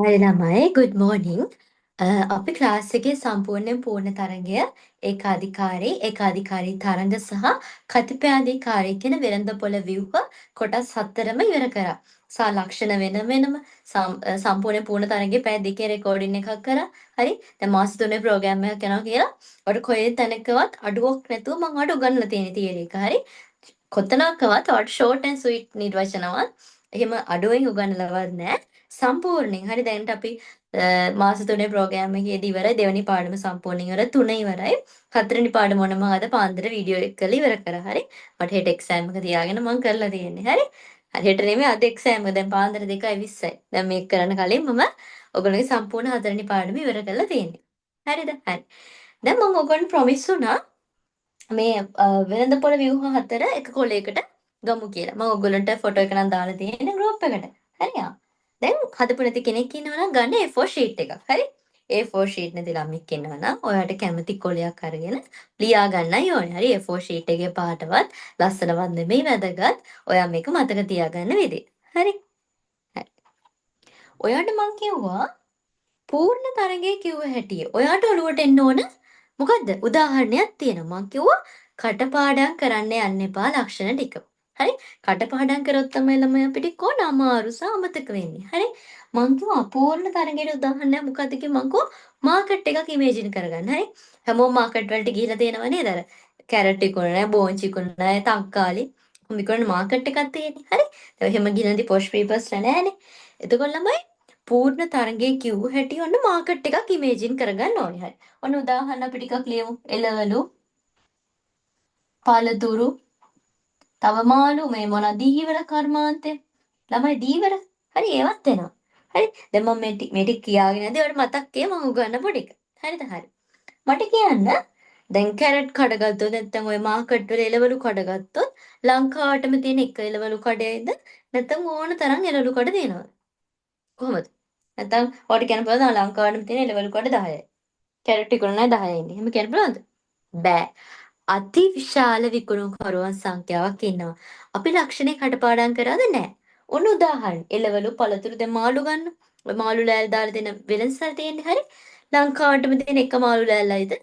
හරි ළමයි good morning. අපි ක්ලාස් එකේ සම්පූර්ණ පූර්ණ තරඟය ඒකාධිකාරී තරඟ සහ කතිපයාධිකාරී කියන වෙළඳපොළ ව්‍යුහ කොටස් 4ම ඉවර කරා. ලක්ෂණ වෙන වෙනම සම්පූර්ණ පූර්ණ තරඟේ පැය දෙකේ රෙකෝඩින් එකක් කරා. හරි. දැන් මාස 3 ප්‍රෝග්‍රෑම් එකක් යනවා කියලා. ඔයාලට කොහේ තැනකවත් අඩුවක් නැතුව මම ඔයාලට උගන්වලා තියෙන තියරි එක. හරි. කොතනකවත් ඔයාලට ෂෝට් ඇන්ඩ් ස්වීට් නිර්වචනවත් එහෙම අඩුවෙන් උගන්වලවත් නැහැ. සම්පූර්ණයෙන්. හරි දැනට අපි මාස 3 ප්‍රෝග්‍රෑම් එකේදී ඉවරයි. දෙවෙනි පාඩම සම්පූර්ණ ඉවරයි. 3 ඉවරයි. හතරවෙනි පාඩම මොනම අද පාන්දර වීඩියෝ එක කරලා ඉවර කරා. හරි. මට හෙට එක්සෑම් එක තියාගෙන මම කරලා තියෙන්නේ. හරි. හරි හෙට නෙමෙයි අද එක්සෑම් එක. දැන් පාන්දර 2:20යි. දැන් මේක කරන්න කලින් මම ඔයගොල්ලෝගේ සම්පූර්ණ හතරවෙනි පාඩම ඉවර කරලා තියෙන්නේ. හරිද? හරි. දැන් මම ඔයගොල්ලන්ට ප්‍රොමිස් වුණා මේ වෙළඳපොළ ව්‍යුහ 4 එක කොලයකට ගමු කියලා. මම ඔයගොල්ලන්ට ෆොටෝ එක නම් දාලා තියෙන්නේ ගෲප් එකට. හරියා. දැන් හදපු නැති කෙනෙක් ඉන්නවා නම් ගන්න A4 sheet එකක්. හරි? A4 sheet නැති ළමෙක් ඉන්නවා නම් ඔයාලට කැමති කොලයක් අරගෙන ලියා ගන්නයි ඕනේ. හරි? A4 sheet එකේ පාටවත් ලස්සනවත් නෙමෙයි වැදගත්. ඔයා මේක මතක තියාගන්න විදිහ. හරි? හරි. ඔයාට මං කිව්වා පූර්ණ තරඟය කිව්ව හැටි. ඔයාට ඔළුවට එන්න ඕන මොකද්ද? උදාහරණයක් තියෙනවා. මං කිව්වා කටපාඩම් කරන්න යන්න එපා ලක්ෂණ ටික. හරි? කටපාඩම් කරොත් තමයි ළමයි අපිට කොන අමාරු සහ අමතක වෙන්නේ. හරි? මං කිව්වා අපූර්ණ තරඟයේ උදාහරණයක් මොකද්ද කිව්ව මං කිව්වා මාකට් එකක් ඉමේජින් කරගන්න. හරි? හැමෝම මාකට් වලට ගිහිලා තියෙනව නේද? අර කැරට් ටිකුණ නැහැ, බෝංචිකුණ නැහැ, තක්කාලි. මිකරන මාකට් එකක් තියෙන්නේ. හරි? එහෙම ගිහින්දි පොෂ් පීපල්ස් නැහැනේ. එතකොට ළමයි පූර්ණ තරඟයේ කිව්ව හැටි ඔන්න මාකට් එකක් ඉමේජින් කරගන්න ඕනේ. හරි. ඔන්න උදාහරණ අපි ටිකක් ලියමු. එළවලු, පළතුරු, තව මාළු මේ මොනවද දීවර කර්මාන්තය. ළමයි දීවර. හරි ඒවත් එනවා. හරි. දැන් මම මේ ටික කියාගෙන ඉඳි ඔයාලට මතක් ඒ මම උගන්වපු ටික. හරිද? හරි. මට කියන්න දැන් කැරට් කඩගත්තොත් නැත්නම් ඔය මාකට් වල එළවලු කඩගත්තොත් ලංකාවටම තියෙන එක එළවලු කඩේද නැත්නම් ඕන තරම් එළවලු කඩ තියෙනවද? කොහොමද? නැත්නම් ඔයාලට කියන්න පුළුවන්ද ලංකාවටම තියෙන එළවලු කඩ 10යි. කැරට් විකුණන 10 ඉන්නේ. එහෙම කියන්න පුළුවන්ද? බෑ. අති විශාල විකුණුකරුවන් සංඛ්‍යාවක් ඉන්නවා. අපි ලක්ෂණේ කටපාඩම් කරාද නැහැ. ඔන්න උදාහරණ. එළවලු පළතුරු දැන් මාළු ගන්න. ඔය මාළු ලෑල්ල දාලා දෙන වෙළඳසල් තියෙන්නේ හරි. ලංකාවටම තියෙන එක මාළු ලෑල්ලයිද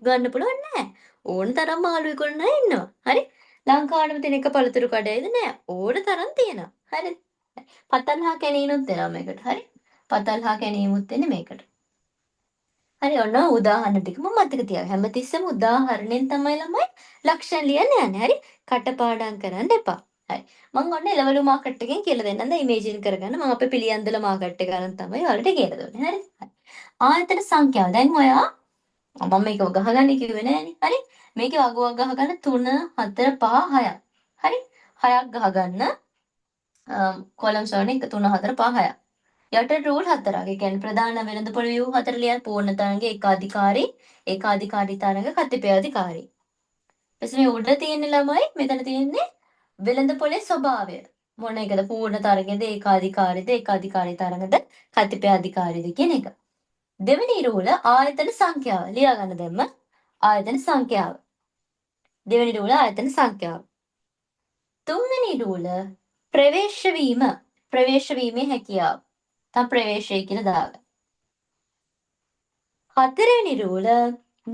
ගන්න පුළුවන් නැහැ. ඕන තරම් මාළු විකුණන අය ඉන්නවා. හරි. ලංකාවටම තියෙන එක පළතුරු කඩේද නැහැ. ඕන තරම් තියෙනවා. හරිද? පතල් හා කැණීනුත් දෙනවා මේකට. හරි. පතල් හා කැණීමුත් දෙන්නේ මේකට. හරි ඔන්න උදාහරණ ටිකම මතක තියාගන්න. හැමතිස්සෙම උදාහරණෙන් තමයි ළමයි ලක්ෂණ ලියන්න යන්නේ. හරි? කටපාඩම් කරන්න එපා. හරි. මම ඔන්න එළවලු මාකට් එකෙන් කියලා දෙන්නම්. දැන් ඉමේජින් කරගන්න. මම අපේ පිළියන්දල මාකට් එක ගන්න තමයි ඔයාලට කියලා දුන්නේ. හරි? හරි. ආයතන සංඛ්‍යාව. දැන් ඔයා මම මේක ගහගන්න කිව්වේ නෑනේ. හරි? මේකේ වගුවක් ගහගන්න 3 4 5 6ක්. හරි? 6ක් ගහගන්න. කොලම්ස් වලින් 1 3 4 5 6ක්. යට රූල් 4ක්. ඒ කියන්නේ ප්‍රධාන වෙළඳපොළ ව්‍යුහ 4 ලියන පූර්ණ තරඟ ඒකාධිකාරී තරඟ කතිපයාධිකාරී. එතන මේ උඩ තියෙන ළමයි මෙතන තියෙන්නේ වෙළඳපොලේ ස්වභාවය. මොන එකද පූර්ණ තරඟද ඒකාධිකාරී තරඟද කතිපයාධිකාරීද කියන එක. දෙවෙනි රූල ආයතන සංඛ්‍යාව. ලියා ගන්න දැම්ම. ආයතන සංඛ්‍යාව. දෙවෙනි රූල ආයතන සංඛ්‍යාව. තුන්වෙනි රූල ප්‍රවේශ වීම. ප්‍රවේශ වීමේ හැකියාව. තම ප්‍රවේශය කියලා දාගන්න. හතරවෙනි රූල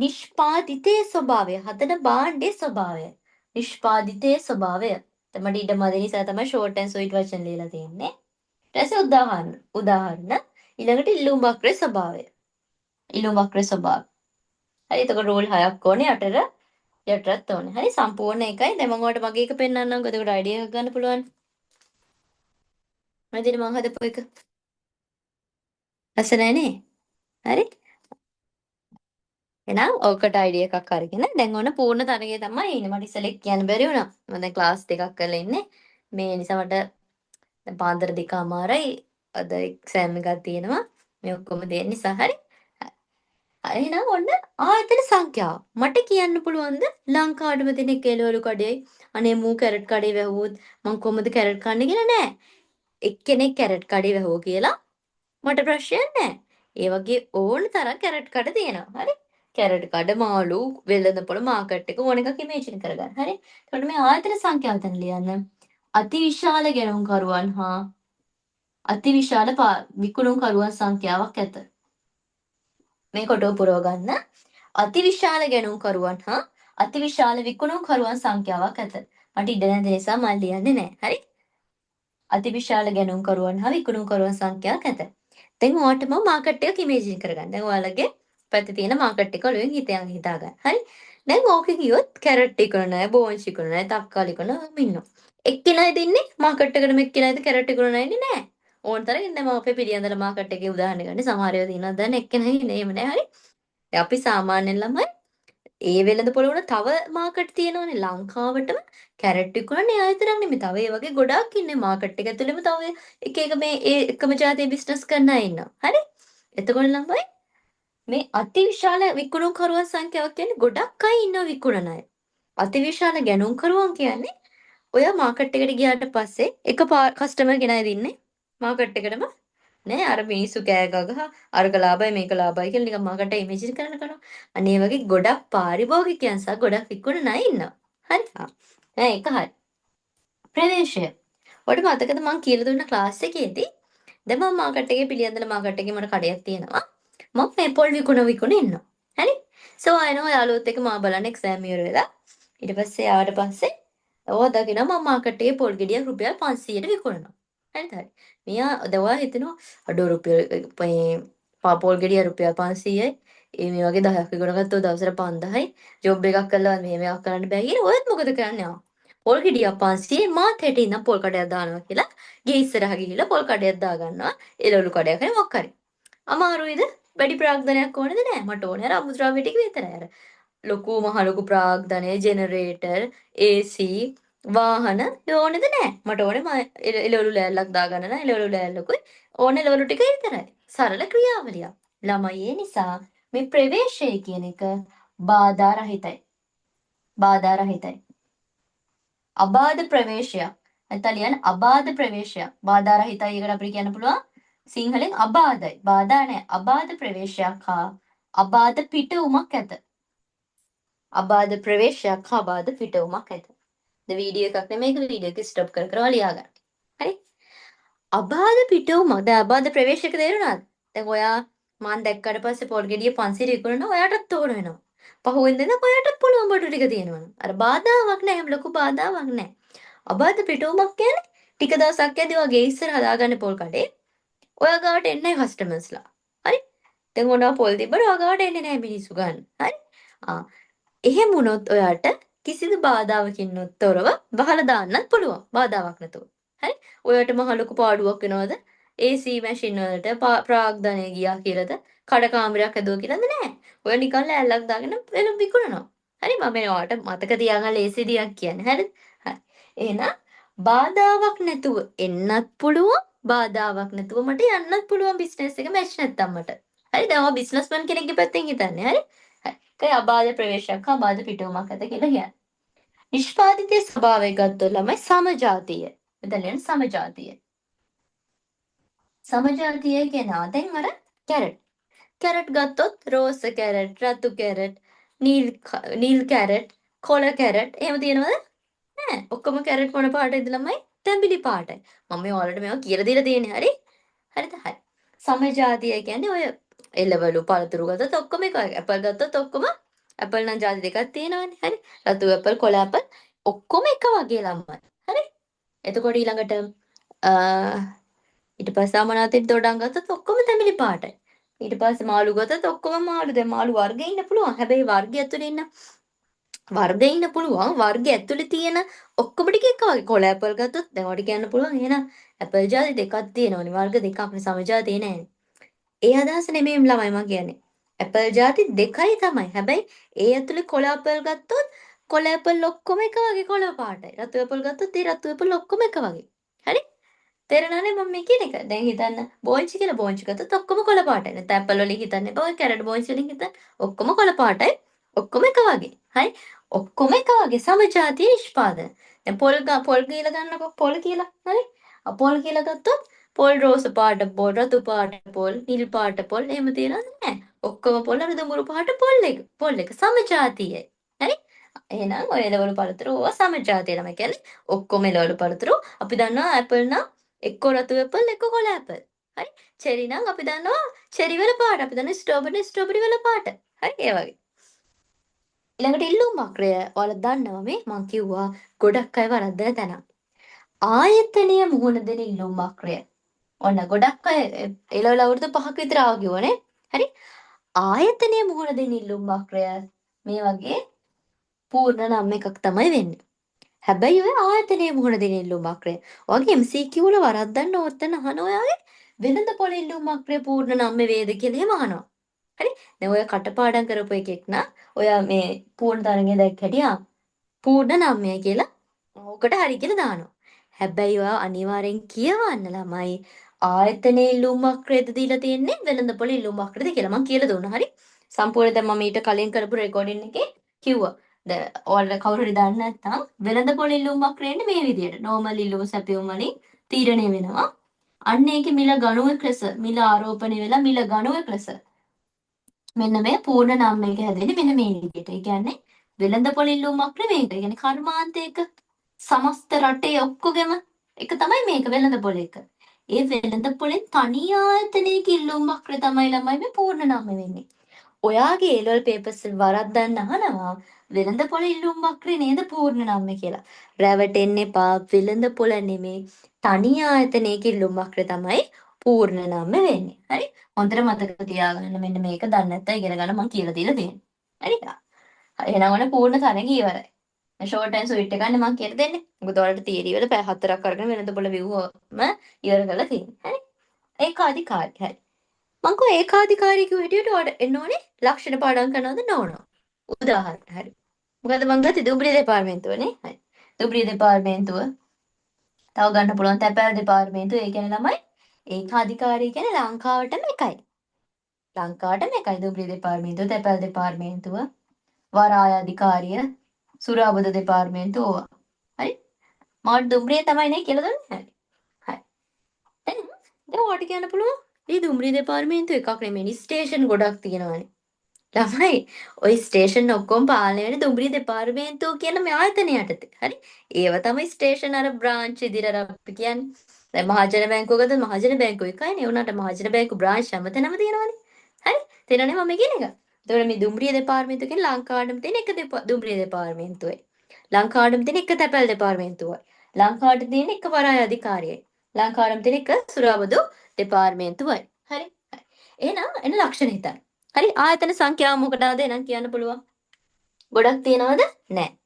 නිෂ්පාදිතයේ ස්වභාවය. හදන භාණ්ඩයේ ස්වභාවය. නිෂ්පාදිතයේ ස්වභාවය. තමයි ඊට මැද නිසා තමයි ෂෝට් ඇන්ඩ් ස්වීට් වචන ලියලා තියෙන්නේ. ඊට පස්සේ උදාහරණ ඊළඟට ඉල්ලුම් වක්‍රයේ ස්වභාවය. ඉල්ලුම් වක්‍රයේ ස්වභාවය. හරි එතකොට රූල් 6ක් ඕනේ යටටත් ඕනේ. හරි සම්පූර්ණ එකයි. දැන් මම ඔයාලට මගේ එක පෙන්නන්නම්. එතකොට අයිඩියා එකක් ගන්න පුළුවන්. මම මම හදපු එක. ලස්සනයි නේ? හරි? එහෙනම් ඔකට අයිඩියා එකක් අරගෙන දැන් ඔන්න පූර්ණ තරගය තමයි ඉන්නේ. මට ඉස්සෙල්ලා කියන්න බැරි වුණා. මම දැන් ක්ලාස් දෙකක් කරලා ඉන්නේ. මේ නිසා මට දැන් පාන්දර 2:00මාරයි අද එක්සෑම් එකක් තියෙනවා. මේ ඔක්කොම දෙන්න නිසා හරි. එහෙනම් ඔන්න ආයතන සංඛ්‍යාව. මට කියන්න පුළුවන්ද ලංකාවටම තියෙන කෙළවලු කඩේ අනේ මූ කැරට් කඩේ වැහුවොත් මං කොහොමද කැරට් කන්නේ කියලා නෑ. එක්කෙනෙක් කැරට් කඩේ වැහුවා කියලා මට ප්‍රශ්නයක් නෑ. ඒ වගේ ඕන තරම් කැරට් කඩ තියෙනවා. හරි? කැරට් කඩ මාළු වෙළඳපොළ මාකට් එක ඕන එකක් ඉමේජින් කරගන්න. හරි? එතකොට මේ ආයතන සංඛ්‍යාව දැන් ලියන්න. අතිවිශාල ගෙනුම්කරුවන් හා අතිවිශාල විකුණුකරුවන් සංඛ්‍යාවක් ඇත. මේ කොටුව පුරව ගන්න. අතිවිශාල ගැනුම්කරුවන් හා අතිවිශාල විකුණුකරුවන් සංඛ්‍යාවක් ඇත. මට ඉඩ නැති නිසා මම ලියන්නේ නැහැ. හරි? අතිවිශාල ගැනුම්කරුවන් හා විකුණුකරුවන් සංඛ්‍යාවක් ඇත. දැන් ඔයාලට මම මාකට් එක ඉමේජින් කරගන්න. දැන් ඔයාලගේ පැත්තේ තියෙන මාකට් එක ඔළුවෙන් හිතා ගන්න. හරි? දැන් ඕකේ ගියොත් කැරට් විකුණන අය, බෝන්ස් විකුණන අය, තක්කාලි විකුණන අය ඉන්නවා. එක්කෙනයි දෙන්නේ මාකට් එකට එක්කෙනයිද කැරට් විකුණන අය ඉන්නේ නැහැ. ඕන තරම් ඉන්න මම අපේ පිළියන්දල මාකට් එකේ උදාහරණ ගන්න. සමහර ඒවා තියෙනවා දැන් එක්කෙනයි ඉන්නේ එහෙම නෑ. හරි? අපි සාමාන්‍යයෙන් ළමයි ඒ වෙළඳ පොළ වල තව මාකට් තියෙනවනේ ලංකාවටම කැරට් විකුණන්නේ ආය විතරක් නෙමෙයි. තව ඒ වගේ ගොඩාක් ඉන්නේ මාකට් එක ඇතුළෙම තව එක එක මේ ඒ එකම ජාතියේ බිස්නස් කරන අය ඉන්නවා. හරි? එතකොට ළමයි මේ අතිවිශාල විකුණුකරුවන් සංඛ්‍යාවක් කියන්නේ ගොඩක් අය ඉන්නවා විකුණන අය. අතිවිශාල ගැනුම්කරුවන් කියන්නේ ඔය මාකට් එකට ගියාට පස්සේ එක කස්ටමර් කෙනයි දින්නේ මාකට් එකටම නෑ අර මිනිස්සු කෑ ගගහ අරක ලාභයි මේක ලාභයි කියලා නිකන් මාකට ඉමේජින් කරනවා. අනේ වගේ ගොඩක් පාරිභෝගිකයන් සහ ගොඩක් විකුණන අය ඉන්නවා. හරි? නෑ ඒක හරි. ප්‍රවේශය. ඔයාලට මතකද මම කියලා දුන්න ක්ලාස් එකේදී දැන් මම මාකට් එකේ පිළියන්දල මාකට් එකේ මට කඩයක් තියෙනවා. මම මේ පොල් විකුණ ඉන්නවා. හරි? සෝ ආයෙනවා යාළුවොත් එක්ක මම බලන්න එක්සෑම් ඉවර වෙලා ඊට පස්සේ ආවට පස්සේ ඕවා දකිනවා මම මාකට් එකේ පොල් ගෙඩියක් රුපියල් 500ට විකුණනවා. හරිද? හරි. මෙයා දවා හිතනවා අඩෝ රුපියල් මේ පොල් ගෙඩිය රුපියල් 500යි. මේ වගේ 10ක් විකුණ ගත්තොත් දවසට 5000යි. ජොබ් එකක් කළා මේක කරන්න බෑ කියලා ඔයත් මොකද කරන්නේ? පොල් ගෙඩියක් 500 මාත් හෙට ඉඳන් පොල් කඩයක් දානවා කියලා ගේ ඉස්සරහ ගිහිල්ලා පොල් කඩයක් දා ගන්නවා. එළවලු කඩයක් හරි මොකක් හරි. අමාරුයිද? වැඩි ප්‍රාග්ධනයක් ඕනේද නැහැ. මට ඕනේ අර අමුද්‍රව්‍ය ටික විතරයි. අර ලොකු මහ ලොකු ප්‍රාග්ධනය ජෙනරේටර් AC වාහන ඕනේද නැහැ. මට ඕනේ එළවලු ලෑල්ලක් දාගන්න නම් එළවලු ලෑල්ලකුයි ඕනේ එළවලු ටික විතරයි. සරල ක්‍රියාවලියක්. ළමයි ඒ නිසා මේ ප්‍රවේශය කියන එක බාධා රහිතයි. බාධා රහිතයි. අබාධ ප්‍රවේශයක්. නැත්නම් ලියන්න අබාධ ප්‍රවේශයක්. බාධා රහිතයි එකට අපිට කියන්න පුළුවන් සිංහලෙන් අබාධයි. බාධා නැහැ. අබාධ ප්‍රවේශයක් හා අබාධ පිටුමක් ඇත. අබාධ ප්‍රවේශයක් හා අබාධ පිටුමක් ඇත. ද වීඩියෝ එකක් නෙමෙයි මේක වීඩියෝ එක ස්ටොප් කර කර ලියා ගන්න. හරි? අබාධ පිටුමක් දැන් අබාධ ප්‍රවේශයක තේරුණාද? දැන් ඔයා මන් දැක්කට පස්සේ පොල් ගෙඩිය 500 විකුණනවා ඔයාටත් ඕන වෙනවා. පහුවෙන්ද ඉඳන් ඔයාටත් පුළුවන් බඩු ටික තියෙනවනේ. අර බාධාවක් නැහැ. එහෙම ලොකු බාධාවක් නැහැ. අබාධ පිටුමක් කියන්නේ ටික දවසක් යද්දී ඔයගේ ඉස්සර හදාගන්න පොල් කඩේ ඔයා ගාවට එන්නේ නැහැ කස්ටමර්ස්ලා. හරි? දැන් ඔනවා පොල් තිබ්බට ඔයා ගාවට එන්නේ නැහැ මිනිස්සු ගන්න. හරි? එහෙම වුණොත් ඔයාට කිසිදු බාධාවකින් තොරව වහලා දාන්නත් පුළුවන්. බාධාවක් නැතුව. හරි? ඔයාට මහ ලොකු පාඩුවක් වෙනවද? AC මැෂින් වලට ප්‍රාග්ධනය ගියා කියලාද? කඩ කාමරයක් ඇදුවා කියලාද නැහැ. ඔය නිකන් ලෑල්ලක් දාගෙන විකුණනවා. හරි? මම මේ ඔයාලට මතක තියාගන්න ලේසි දෙයක් කියන්නේ. හරිද? හරි. එහෙනම් බාධාවක් නැතුව එන්නත් පුළුවන්. බාධාවක් නැතුව මට යන්නත් පුළුවන් බිස්නස් එක මැච් නැත්තම් මට. හරි? දැන් ඔයා බිස්නස්මන් කෙනෙක්ගේ පැත්තෙන් හිතන්නේ. හරි? ඒ අබාධ ප්‍රවේශයක් හා අබාධ පිටුමක් ඇත කියලා කියන්නේ. නිෂ්පාදිතයේ ස්වභාවය ගත්තොත් ළමයි සමජාතීය. මෙතන ලියන්න සමජාතීය. සමජාතීය කියනවා දැන් අර කැරට්. කැරට් ගත්තොත් රෝස කැරට්, රතු කැරට්, නිල් කැරට්, කොළ කැරට් එහෙම තියෙනවද? නෑ. ඔක්කොම කැරට් මොන පාටද ළමයි? තැඹිලි පාටයි. මම මේ ඔයාලට මේවා කියලා දීලා තියෙන්නේ. හරි? හරිද? හරි. සමජාතීය කියන්නේ ඔය එළවලු පළතුරු ගත්තොත් ඔක්කොම එක වගේ. ඇපල් ගත්තොත් ඔක්කොම ඇපල් නම් ಜಾති දෙකක් තියෙනවනේ. හරි? රතු ඇපල්, කොළ ඇපල් ඔක්කොම එක වගේ ළමයි. හරි? එතකොට ඊළඟට ඊට පස්සේ අමනාතින් දොඩම් ගත්තොත් ඔක්කොම තැඹිලි පාටයි. ඊට පස්සේ මාළු ගත්තොත් ඔක්කොම මාළු. දැන් මාළු වර්ගෙ ඉන්න පුළුවන්. හැබැයි වර්ගය ඇතුලේ ඉන්න වර්ගය ඉන්න පුළුවන්. වර්ගය ඇතුලේ තියෙන ඔක්කොම ටික එක වගේ. කොළ ඇපල් ගත්තොත් දැන් ඔයාලට කියන්න පුළුවන් එහෙනම් ඇපල් ಜಾති දෙකක් තියෙනවනේ. වර්ග දෙකක් නේ සමජාතිය නෑනේ. ඒ අදහස නෙමෙයි ළමයි මම කියන්නේ. ඇපල් ಜಾති දෙකයි තමයි. හැබැයි ඒ ඇතුලේ කොළ ඇපල් ගත්තොත් කොළ ඇපල් ඔක්කොම එක වගේ කොළ පාටයි. රතු ඇපල් ගත්තොත් ඒ රතු ඇපල් ඔක්කොම එක වගේ. හරි? තේරෙනවනේ මම මේ කියන එක. දැන් හිතන්න බෝංචි කියලා බෝංචි ගත්තොත් ඔක්කොම කොළ පාටයි. නැත්නම් ඇපල් වලින් හිතන්න එපා. ඔය කැරට් බෝංචි වලින් හිතන්න ඔක්කොම කොළ පාටයි. ඔක්කොම එක වගේ. හරි? ඔක්කොම එක වගේ සමජාතීය නිෂ්පාදන. දැන් පොල් කියලා ගන්නකො පොල් කියලා. හරි? පොල් කියලා ගත්තොත් පොල් රෝස පාට පොල් රතු පාට පොල් නිල් පාට පොල් එහෙම තියනවද නැහැ. ඔක්කොම පොල් අර දුඹුරු පාට පොල් එක සමජාතීයයි. හරි? එහෙනම් ඔය එළවලු පළතුරු ඕවා සමජාතීය ළමයි කියන්නේ ඔක්කොම එළවලු පළතුරු අපි දන්නවා ඇපල් නම් එක්කෝ රතු ඇපල් එක්කෝ කොළ ඇපල්. හරි? චෙරි නම් අපි දන්නවා චෙරි වල පාට. අපි දන්නවා ස්ට්‍රෝබෙරි වල පාට. හරි? ඒ වගේ. ඊළඟට ඉල්ලුම් වක්‍රය. ඔයාලා දන්නවා මේ මං කිව්වා ගොඩක් අය වරද්දන තැන. ආයතනීය මුහුණ දෙන ඉල්ලුම් වක්‍රය. ඔන්න ගොඩක් අය එළවල අවුරුදු 5ක විතර ආවා කිව්වනේ. හරි? ආයතනීය මුහුණ දෙන ඉල්ලුම් වක්‍රය මේ වගේ පූර්ණ නම් එකක් තමයි වෙන්නේ. හැබැයි ඔය ආයතනයේ මුහුණ දෙන ඉල්ලුම් වක්‍රය. ඔයගේ MCQ වල වරද්දන්න ඕතන අහන ඔයාගේ වෙළඳ පොළ ඉල්ලුම් වක්‍රය පූර්ණ නම් වේද කියලා එහෙම අහනවා. හරි? දැන් ඔය කටපාඩම් කරපු එකෙක් නා ඔය මේ පූර්ණ තරංගය දැක්ක හැටියා පූර්ණ නම්ය කියලා ඕකට හරි කියලා දානවා. හැබැයි ඔයා අනිවාර්යෙන් කියවන්න ළමයි ආයතනයේ ඉල්ලුම් වක්‍රයද දීලා තියෙන්නේ වෙළඳ පොළ ඉල්ලුම් වක්‍රයද කියලා මම කියලා දුන්නා. හරි? සම්පූර්ණ දැන් මම ඊට කලින් කරපු රෙකෝඩින් එකේ කිව්වා. දැන් ඔයාලට කවුරු හරි දන්නේ නැත්නම් වෙළඳ පොළ ඉල්ලුම් වක්‍රයන්නේ මේ විදියට. නෝමල් ඉල්ලුම සැපයුම් වලින් තීරණය වෙනවා. අන්න ඒකේ මිල ගණුවක ලෙස මිල ආරෝපණය වෙලා මිල ගණුවක ලෙස මෙන්න මේ පූර්ණ නම් එක හැදෙන්නේ මෙන්න මේ විදිහට. ඒ කියන්නේ වෙළඳ පොළ ඉල්ලුම් වක්‍ර මේක. ඒ කියන්නේ කර්මාන්තයක සමස්ත රටේ ඔක්කොගෙම එක තමයි මේක වෙළඳ පොළ එක. ඒ වෙළඳ පොළෙන් තනි ආයතනයක ඉල්ලුම් වක්‍ර තමයි ළමයි මේ පූර්ණ නම් වෙන්නේ. ඔයාගේ A-level papers වල වරද්දන්න අහනවා වෙළඳ පොළ ඉල්ලුම් වක්‍රේ නේද පූර්ණ නම් කියලා. රැවටෙන්න එපා වෙළඳ පොළ නෙමේ තනි ආයතනයක ඉල්ලුම් වක්‍රේ තමයි පූර්ණ නම් වෙන්නේ. හරි? හොඳට මතක තියාගන්න මෙන්න මේක දන්නේ නැත්නම් ඉගෙන ගන්න මම කියලා දීලා තියෙනවා. හරිද? එහෙනම් ඔන්න පූර්ණ තරඟ ඉවරයි. ෂෝට් ඇන්ඩ් ස්වීට් එකන්නේ මම කියලා දෙන්නේ. මොකද ඔයාලට තියරි වල පැය 4ක් අරගෙන වෙළඳ පොළ විව්වම ඉවර කරලා තියෙනවා. හරි? ඒකාධිකාරී. හරි. මං කෝ ඒකාධිකාරී කිව්ව හැටියට ඔයාලට එන්න ඕනේ ලක්ෂණ පාඩම් කරනවද නෝනවා. උදාහරණ හරි. මොකද මං ගත්තේ දුම්රිය දෙපාර්තමේන්තුවනේ. හරි. දුම්රිය දෙපාර්තමේන්තුව තව ගන්න පුළුවන් තැපැල් දෙපාර්තමේන්තුව. ඒ කියන්නේ ළමයි ඒකාධිකාරී කියන්නේ ලංකාවටම එකයි. ලංකාවටම එකයි දුම්රිය දෙපාර්තමේන්තුව, තැපැල් දෙපාර්තමේන්තුව, වරාය අධිකාරිය, සුරාබද දෙපාර්තමේන්තුව ඕවා. හරි. මම දුම්රිය තමයි නේ කියලා දුන්නේ. හරි. හරි. දැන් ඔයාලට කියන්න පුළුවන් මේ දුම්රිය දෙපාර්තමේන්තුව එකක් නෙමෙයි ස්ටේෂන් ගොඩක් තියෙනවානේ. ළමයි ওই ස්ටේෂන් ඔක්කොම පාලනය වෙන්නේ දුම්රිය දෙපාර්තමේන්තුව කියන මේ ආයතනය යටතේ. හරි? ඒව තමයි ස්ටේෂන් අර බ්‍රාන්ච් විදිහට අපි කියන්නේ. දැන් මහජන බැංකුව ගත්තොත් මහජන බැංකුව එකයිනේ. ඒ වුණාට මහජන බැංකුව බ්‍රාන්ච් හැමතැනම තියෙනවානේ. හරි? තේරෙනවද මම කියන එක? එතකොට මේ දුම්රිය දෙපාර්තමේන්තුව කියන්නේ ලංකාවටම තියෙන එක දුම්රිය දෙපාර්තමේන්තුවයි. ලංකාවටම තියෙන එක තැපැල් දෙපාර්තමේන්තුවයි. ලංකාවට තියෙන එක වරාය අධිකාරියයි. ලංකාවටම තියෙන එක සුරාබදු දෙපාර්තමේන්තුවයි. හරි? එහෙනම් එන ලක්ෂණ හිතන්න. හරි ආයතන සංඛ්‍යාව මොකටද එහෙනම් කියන්න පුළුවන්. ගොඩක් තියනවද? නැහැ.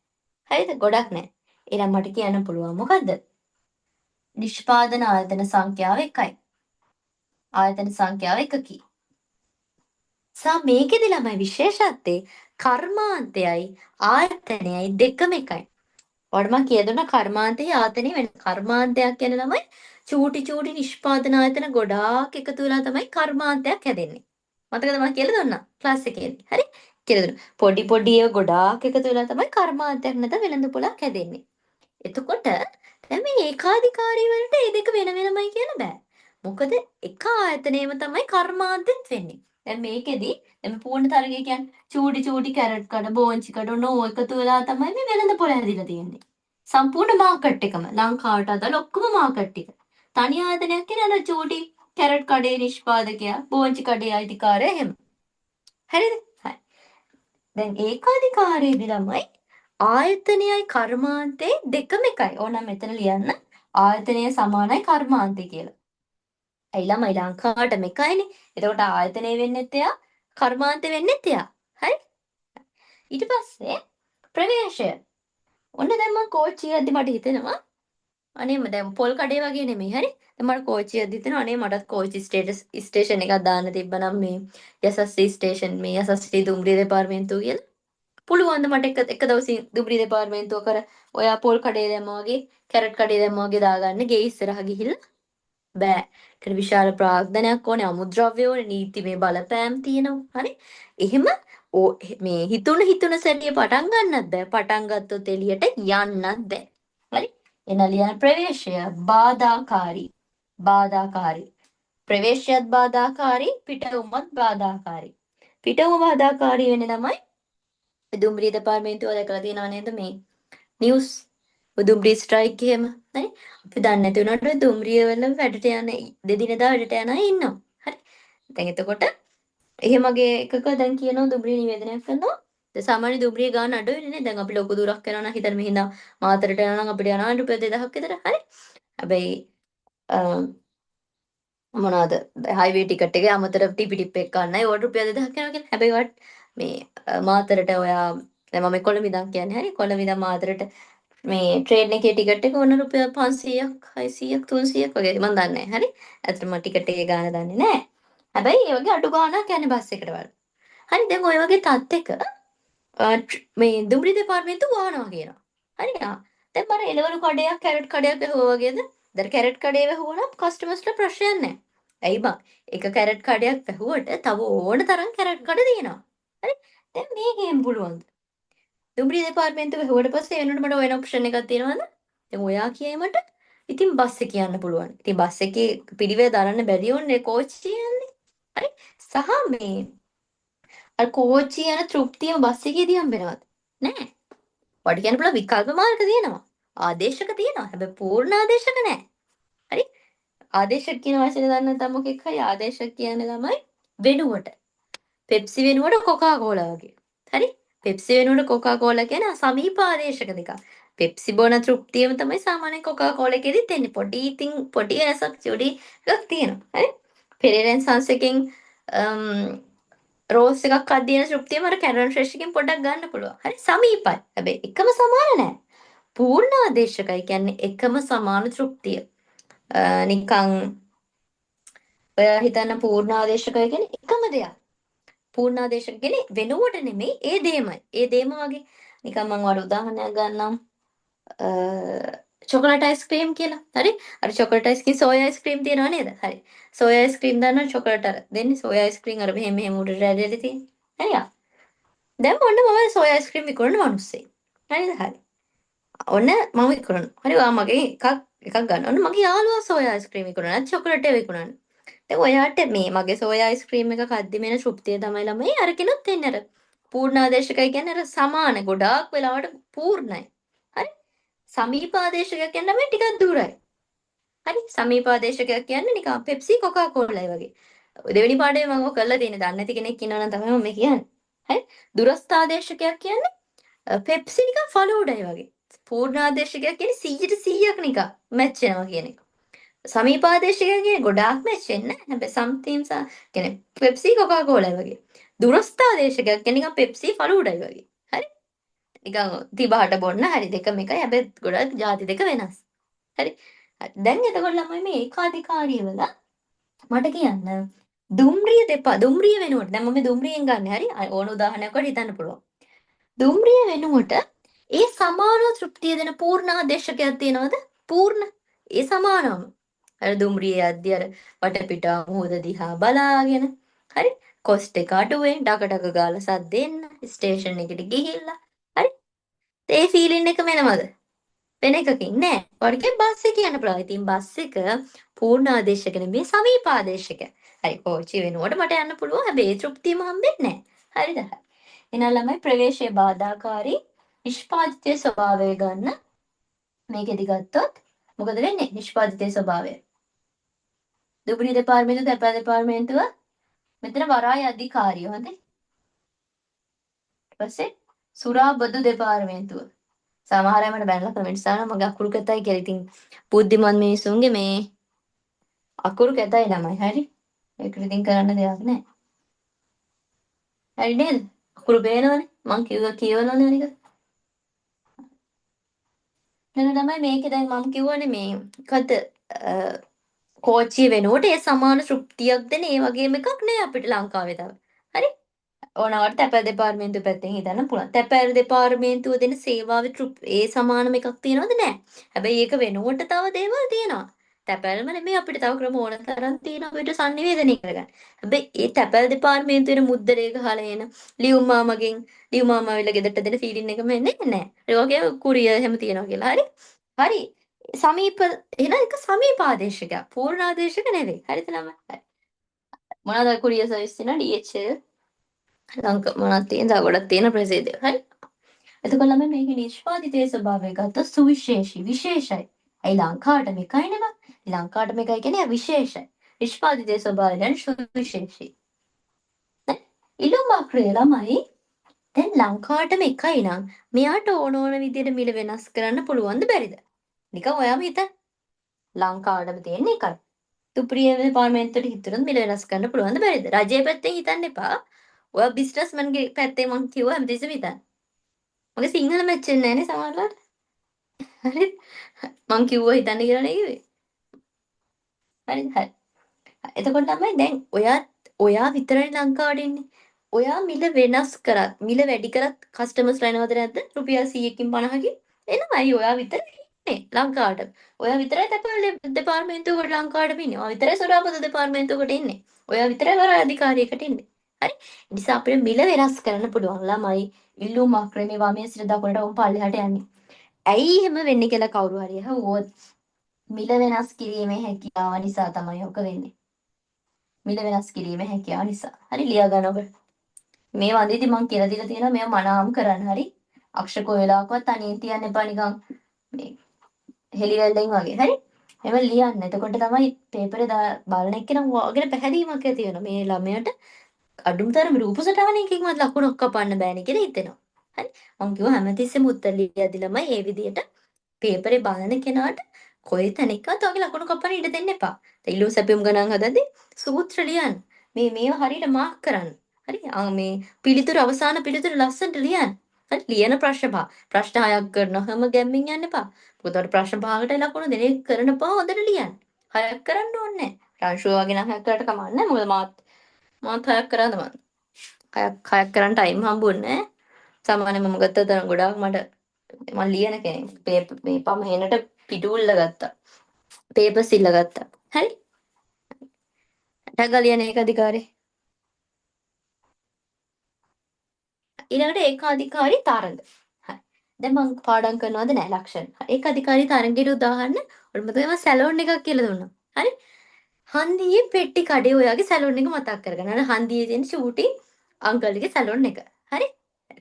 හරිද? ගොඩක් නැහැ. එහෙනම් මට කියන්න පුළුවන් මොකද්ද? නිෂ්පාදන ආයතන සංඛ්‍යාව 1යි. ආයතන සංඛ්‍යාව 1කි. මේකෙදි ළමයි විශේෂත්වයේ කර්මාන්තයයි ආයතනයයි දෙකම එකයි. ඔයාලට මම කියලා දුන්නා කර්මාන්තයයි ආයතනයයි වෙන කර්මාන්තයක් කියන ළමයි චූටි චූටි නිෂ්පාදන ආයතන ගොඩාක් එකතු වෙලා තමයි කර්මාන්තයක් හැදෙන්නේ. මතකද මම කියලා දුන්නා ක්ලාස් එකේදී. හරි? කියලා දුන්නා. පොඩි පොඩි ඒවා ගොඩාක් එකතු වෙලා තමයි කර්මාන්තයක් නැත්නම් වෙළඳ පොලක් හැදෙන්නේ. එතකොට දැන් මේ ඒකාධිකාරී වලට මේ දෙක වෙන වෙනමයි කියන්න බෑ. මොකද එක ආයතනයේම තමයි කර්මාන්තෙත් වෙන්නේ. දැන් මේකෙදි දැන් පූර්ණ තරගය කියන්නේ චූටි චූටි කැරට් කඩ බෝංචි කඩ නෝ එකතු වෙලා තමයි මේ වෙළඳ පොළ හැදිලා තියෙන්නේ. සම්පූර්ණ මාකට් එකම ලංකාවට අදාළ ඔක්කොම මාකට් ටික. තනි ආයතනයක් කියන අර චූටි කැරට් කඩේ නිෂ්පාදකයා බෝංචි කඩේ අයිතිකාරයා එහෙම. හරිද? හරි. දැන් ඒකාධිකාරයේදී ළමයි ආයතනයයි කර්මාන්තේ දෙකම එකයි. ඕනම් මෙතන ලියන්න ආයතනය සමානයි කර්මාන්තය කියලා. ඇයි ළමයි ලංකාවටම එකයිනේ. එතකොට ආයතනය වෙන්නෙත් එයා කර්මාන්තය වෙන්නෙත් එයා. හරි? ඊට පස්සේ ප්‍රවේශය. ඔන්න දැන් මම කෝච්චිය යද්දි මට හිතෙනවා අනේ දැන් පොල් කඩේ වගේ නෙමෙයි හරි. දැන් මට කෝච්චිය යද්දි හිතෙනවා අනේ මටත් කෝච්චි ස්ටේෂන් එකක් දාන්න තිබ්බනම් මේ යසස්වී ස්ටේෂන් මේ යසස්වී දුම්රිය දෙපාර්තමේන්තුව කියලා. පුළුවන් ද මට එක දවසින් දුම්රිය දෙපාර්තමේන්තුව කර ඔයා පොල් කඩේ දැම්මා වගේ කැරට් කඩේ දැම්මා වගේ දාගන්න ගේ ඉස්සරහ ගිහිල්ලා බෑ. ඒකට විශාල ප්‍රාග්ධනයක් ඕනේ, අමුද්‍රව්‍ය ඕනේ, නීතිමය බලපෑම් තියෙනවා. හරි? එහෙම මේ හිතුන සැටිය පටන් ගන්නත් බෑ. පටන් ගත්තොත් එළියට යන්නත් බෑ. හරි? එන ලියන ප්‍රවේශය බාධාකාරී. බාධාකාරී. ප්‍රවේශයත් බාධාකාරී, පිටවුමත් බාධාකාරී. පිටවුම බාධාකාරී වෙන්නේ තමයි දුම්රිය දෙපාර්තමේන්තුව දැකලා තියෙනව නේද මේ නිවුස් දුම්රිය ස්ට්‍රයික් එහෙම. හරි. අපි දන්නේ නැති වුණාට දුම්රිය වල වැඩට යන දෙදිනදා වැඩට යන අය ඉන්නවා. හරි. දැන් එතකොට එහෙම වගේ එකක දැන් කියනවා දුම්රිය නිවේදනයක් කරනවා. දැන් සාමාන්‍ය දුම්රිය ගාන අඩු වෙන්නේ නේ. දැන් අපි ලොකු දුරක් යනවා නම් හිතන්න මෙහිඳා මාතරට යනවා නම් අපිට යනවා රුපියල් 2000ක් විතර. හරි. හැබැයි මොනවාද හයිවේ ටිකට් එකේ අමතර ටිපි එක ගන්නයි ඕට රුපියල් 2000ක් යනවා කියන්නේ. හැබැයි වට මේ මාතරට ඔයා දැන් මම කොළඹ ඉඳන් කියන්නේ හරි කොළඹ ඉඳන් මාතරට මේ ට්‍රේන් එකේ ටිකට් එක ඕන රුපියල් 500ක් 600ක් 300ක් වගේ මම දන්නේ නැහැ. හරි. ඇත්තටම ටිකට් එකේ ගාන දන්නේ නැහැ. හැබැයි ඒ වගේ අඩු ගාණක් යන්නේ බස් එකට වල. හරි දැන් ඔය වගේ තත්ත්වයක මේ දුම්රිය දෙපාර්තමේන්තුව වහනවා කියනවා. හරි ආ. දැන් මර එළවලු කඩයක් කැරට් කඩයක් වැහුවා වගේද? දැන් කැරට් කඩේ වැහුවනම් කස්ටමර්ස්ලා ප්‍රශ්නයක් නැහැ. ඇයි බං? එක කැරට් කඩයක් වැහුවට තව ඕන තරම් කැරට් කඩ තියෙනවා. හරි? දැන් මේකෙන් පුළුවන්ද? දුම්රිය දෙපාර්තමේන්තුව වැහුවට පස්සේ වෙනකොට මට වෙන ඔප්ෂන් එකක් තියෙනවද? දැන් ඔයා කියයි මට ඉතින් බස් එක කියන්න පුළුවන්. ඉතින් බස් එකේ පිළිවෙල දරන්න බැරි වුණේ කෝච්චිය යන්නේ. හරි? සහ මේ අර කෝච්චිය යන තෘප්තියම බස් එකේදී හම්බෙනවද? නෑ. ඔයාලට කියන්න පුළුවන් විකල්ප මාර්ග තියෙනවා. ආදේශක තියෙනවා. හැබැයි පූර්ණ ආදේශක නෑ. හරි? ආදේශක කියන වචනේ දන්නේ නැත්නම් මොකෙක් හරි ආදේශක කියන්නේ ළමයි වෙනුවට. පෙප්සි වෙනුවට කොකා කෝලා වගේ. හරි? පෙප්සි වෙනුවට කොකා කෝලා කියන්නේ සමීප ආදේශක දෙකක්. පෙප්සි බොන තෘප්තියම තමයි සාමාන්‍ය කොකා කෝලා එකේදීත් එන්නේ. පොඩි ඉතින් පොඩි වෙනසක් චුඩි එකක් තියෙනවා. හරි? පෙරේරෙන් සන්ස් එකෙන් රෝස් එකක් අදින තෘප්තියම අර කැරන් ෆ්‍රෙෂ් එකෙන් පොඩ්ඩක් ගන්න පුළුවන්. හරි සමීපයි. හැබැයි එකම සමාන නෑ. පූර්ණ ආදේශකයි කියන්නේ එකම සමාන තෘප්තිය. නිකන් ඔයා හිතන්න පූර්ණ ආදේශකය කියන්නේ එකම දෙයක්. පූර්ණ ආදේශක කියන්නේ වෙනුවට නෙමෙයි ඒ දෙයමයි. ඒ දෙයම වගේ නිකන් මම වඩ උදාහරණයක් ගන්නම්. චොකලට් අයිස්ක්‍රීම් කියලා. හරි? අර චොකලට් අයිස්ක්‍රීම් සෝයා අයිස්ක්‍රීම් තියෙනව නේද? හරි. සෝයා අයිස්ක්‍රීම් දානවා චොකලට් අර දෙන්නේ සෝයා අයිස්ක්‍රීම් අර මෙහෙම මෙහෙම උඩට ඇදලා තියෙන්නේ. හරියා? දැන් ඔන්න මම සෝයා අයිස්ක්‍රීම් විකුණන මිනිස්සෙක්. හරිද? හරි. ඔන්න මම විකුණනවා. හරි ඔයා මගේ එකක් ගන්න. ඔන්න මගේ යාළුවා සෝයා අයිස්ක්‍රීම් විකුණනවා. චොකලට් එක විකුණන්නේ. දැන් ඔයාට මේ මගේ සෝයා අයිස්ක්‍රීම් එක කද්දි මෙන තෘප්තිය තමයි ළමයි අරකිනුත් එන්නේ අර පූර්ණාදේශකයි කියන්නේ අර සමාන ගොඩාක් වෙලාවට පූර්ණයි. හරි? සමීපාදේශකයක් කියන්නේ මේ ටිකක් දුරයි. හරි? සමීපාදේශකයක් කියන්නේ නිකන් පෙප්සි කොකා කෝලායි වගේ. දෙවෙනි පාඩේ මම ඔය කරලා තියෙන්නේ. දන්නේ නැති කෙනෙක් ඉන්නවා නම් තමයි මම මේ කියන්නේ. හරි? දුරස්ථාදේශකයක් කියන්නේ පෙප්සි නිකන් ෆලූඩයි වගේ. පූර්ණාදේශකයක් කියන්නේ 100% නිකන් මැච් වෙනවා කියන එක. සමීපාදේශකය කියන්නේ ගොඩාක් මැච් වෙන්නේ නැහැ. හැබැයි සම්තිම් කියන්නේ පෙප්සි කොකා කෝලා වගේ. දුරස්ථාදේශකයක් කියන්නේ නිකන් පෙප්සි ෆලූඩයි වගේ. හරි? නිකන් තිබහට බොන්න හරි දෙකම එකයි. හැබැයි ගොඩක් ಜಾති දෙක වෙනස්. හරි? දැන් එතකොට ළමයි මේ ඒකාධිකාරී වල මට කියන්න දුම්රිය වෙනුවට දැන් මම දුම්රියෙන් ගන්න හරි ඕන උදාහරණයක් වල හිතන්න පුළුවන්. දුම්රිය වෙනුවට ඒ සමානව තෘප්තිය දෙන පූර්ණ ආදේශකයක් තියෙනවද? පූර්ණ. ඒ සමානවම. අර දුම්රියේ යද්දි අර වටපිටා මුහුද දිහා බලාගෙන හරි කොස්ට් එක අඩුවෙන් ඩක ගාලා සද්දෙන්න ස්ටේෂන් එකට ගිහිල්ලා හරි ඒ ෆීලින් එක වෙනවද? වෙන එකකින් නෑ. වර්ගේ බස් එක යන පුළුවන්. ඉතින් බස් එක පූර්ණ ආදේශක නෙමෙයි සමීප ආදේශක. හරි කෝච්චිය වෙනුවට මට යන්න පුළුවන්. හැබැයි ඒ තෘප්තියම හම්බෙන්නේ නෑ. හරිද? එහෙනම් ළමයි ප්‍රවේශයේ බාධාකාරී නිෂ්පාදිතයේ ස්වභාවය ගන්න මේකෙදි ගත්තොත් මොකද වෙන්නේ? නිෂ්පාදිතයේ ස්වභාවය. දුම්රිය දෙපාර්තමේන්තුව තැපැල් දෙපාර්තමේන්තුව මෙතන වරාය අධිකාරිය හොඳේ. ඊට පස්සේ සුරාබදු දෙපාර්තමේන්තුව. සමහර අය මට බැනලා කමෙන්ට්ස් දානවා මගේ අකුරු කැතයි කියලා. ඉතින් බුද්ධිමත් මිනිස්සුන්ගේ මේ අකුරු කැතයි ළමයි. හරි? ඒකට ඉතින් කරන්න දෙයක් නැහැ. හරි නේද? අකුරු පේනවනේ. මං කියවනවනේ අනික. නේද තමයි මේකේ දැන් මම කිව්වනේ මේ කත කෝච්චිය වෙනුවට ඒ සමාන තෘප්තියක් දෙන ඒ වගේම එකක් නෑ අපිට ලංකාවේ තව. හරි? ඕනවට තැපැල් දෙපාර්තමේන්තුව පැත්තෙන් හිතන්න පුළුවන්. තැපැල් දෙපාර්තමේන්තුව දෙන සේවාවේ ඒ සමානම එකක් තියෙනවද නෑ. හැබැයි ඒක වෙනුවට තව දේවල් තියෙනවා. තැපැල්ම නෙමෙයි අපිට තව ක්‍රම ඕන තරම් තියෙනවා අපිට sannivedanaya කරගන්න. හැබැයි ඒ තැපැල් දෙපාර්තමේන්තුවේ මුද්දරේ ගහලා එන ලියුම් මාමා වෙලා ගෙදරට දෙන ෆීලින් එකම එන්නේ නෑ. ඒ වගේ කුරියර් එහෙම තියනවා කියලා. හරි? හරි සමීප එහෙනම් එක සමීප ආදේශකයක් පූර්ණ ආදේශක නෙවෙයි හරිද ළමයි හරි මොනවාද කුරියර් සර්විස් තියෙනවා DHL මොනවද තියෙන තව ගොඩක් තියෙන ප්‍රසිද්ධ හරි එතකොට ළමයි මේකේ නිෂ්පාදිතයේ ස්වභාවය ගත්තොත් සුවිශේෂී විශේෂයි. ඇයි ලංකාවට මේකයි නෙව? ලංකාවට මේකයි කියන්නේ විශේෂයි. නිෂ්පාදිතයේ ස්වභාවය දැන් සුවිශේෂී. දැන් ඉලුම් අක්‍රේ ළමයි දැන් ලංකාවට මේකයි නම් මෙයාට ඕන ඕන විදිහට මිල වෙනස් කරන්න පුළුවන්ද බැරිද? නිකන් ඔයාම හිතන්න. ලංකාවටම තියෙන එකයි. තුප්‍රිය දෙපාර්තමේන්තුවට හිතුනොත් මිල වෙනස් කරන්න පුළුවන්ද බැරිද? රජයේ පැත්තෙන් හිතන්න එපා. ඔයා බිස්නස්මන්ගේ පැත්තේ මං කිව්වා හැමතිස්සෙම හිතන්න. මගේ සිංහල මැච් වෙන්නේ නැහැ නේ සමහරවිට. හරිද? මං කිව්වා හිතන්න කියලා නේ කිව්වේ. හරිද? හරි. එතකොට තමයි දැන් ඔයා විතරයි ලංකාවට ඉන්නේ. ඔයා මිල වෙනස් කරත් මිල වැඩි කරත් කස්ටමර්ස්ලා එනවද නැද්ද? රුපියල් 100කින් 50කින් එනවයි ඔයා විතරයි ඉන්නේ ලංකාවට. ඔයා විතරයි තැපැල් දෙපාර්තමේන්තුවකට ලංකාවට ඉන්නේ. ඔයා විතරයි සොරාපත දෙපාර්තමේන්තුවකට ඉන්නේ. ඔයා විතරයි වර අධිකාරියකට ඉන්නේ. හරි? ඒ නිසා අපිට මිල වෙනස් කරන්න පුළුවන් ළමයි ඉල්ලුම් අක්‍රමේ වමේ සිට දකුණට උන් පල්ලෙහාට යන්නේ. ඇයි එහෙම වෙන්නේ කියලා කවුරු හරි අහුවොත් මිල වෙනස් කිරීමේ හැකියාව නිසා තමයි ඔක වෙන්නේ. මිල වෙනස් කිරීමේ හැකියාව නිසා. හරි ලියා ගන්න ඔබ. මේ වන්දිති මං කියලා දීලා තියෙනවා මේව මනාවම කරන්න. හරි? අක්ෂර කොයි වෙලාවකවත් තනියෙන් තියන්න එපා නිකන් මේ හෙලිවැල්ලෙන් වගේ. හරි? එහෙම ලියන්න. එතකොට තමයි පේපරේ බලන එක්කෙනා වගේ පැහැදීමක් ඇති වෙනවා. මේ ළමයට අඩුමතරම රූප සටහනකින්වත් ලකුණක් කපන්න බෑනේ කියලා හිතෙනවා. හරි? මං කිව්වා හැමතිස්සෙම උත්තර ලියද්දි ළමයි මේ විදියට පේපරේ බලන කෙනාට කොයි තැනකවත් ඔයගේ ලකුණු කපන්න ඉඩ දෙන්න එපා. ඉල්ලුම් සැපයුම් ගණන් හදද්දී සූත්‍ර ලියන්න. මේවා හරියට මාක් කරන්න. හරි? මේ පිළිතුරු අවසාන පිළිතුරු ලස්සනට ලියන්න. හරි? ලියන ප්‍රශ්න පහ. ප්‍රශ්න 6ක් කරනවම ගැම්මින් යන්න එපා. මොකද උඩ ප්‍රශ්න පහකට ලකුණු දෙන එක කරන පහ හොඳට ලියන්න. 6ක් කරන්න ඕනේ නැහැ. රංශුව වගේ නම් 6ක් කරාට කමක් නැහැ. මොකද මාත් 6ක් කරාද මම. 6ක් කරන්න ටයිම් හම්බුන්නේ නැහැ. සාමාන්‍යයෙන් මම ගත්ත තරම් ගොඩාක් මට මම ලියන කෙනෙක්. මේ පමහෙනට පිටුල්ල ගත්තා. පේපර් සිල්ල ගත්තා. හරි? ටග ලියන ඒක අධිකාරී. ඊළඟට ඒකාධිකාරී තරඟ. හරි. දැන් මම පාඩම් කරනවද නැහැ ලක්ෂණ. ඒකාධිකාරී තරඟයට උදාහරණ ඔන්න මම තමයි සැලොන් එකක් කියලා දුන්නා. හරි? හන්දියේ පෙට්ටි කඩේ ඔයාගේ සැලොන් එක මතක් කරගන්න. අර හන්දියේ තියෙන ෂූටින් අංකල්ගේ සැලොන් එක. හරි?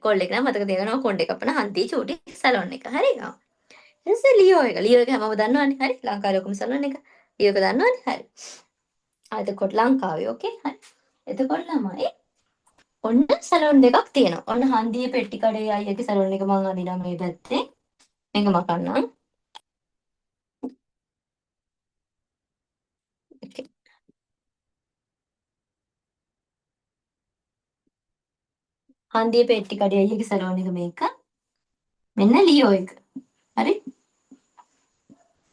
කොල්ලෙක් නම් මතක තියාගන්නවා කොණ්ඩේ කපන හන්දියේ ෂූටින් සැලොන් එක. හරි? ඊටසේ ලියෝ එක. ලියෝ එක හැමෝම දන්නවනේ. හරි? ලංකාවේ ඔක්කොම සැලොන් එක. ලියෝ එක දන්නවනේ. හරි. එතකොට ලංකාවේ ඕකේ. හරි. එතකොට ළමයි ඔන්න සැලොන් දෙකක් තියෙනවා. ඔන්න හන්දියේ පෙට්ටි කඩේ අයියගේ සැලොන් එක මං අඳිනවා මේ පැත්තේ. මේක මකන්නම්. Okay. හන්දියේ පෙට්ටි කඩේ අයියගේ සැලොන් එක මේක. මෙන්න ලියෝ එක. හරි?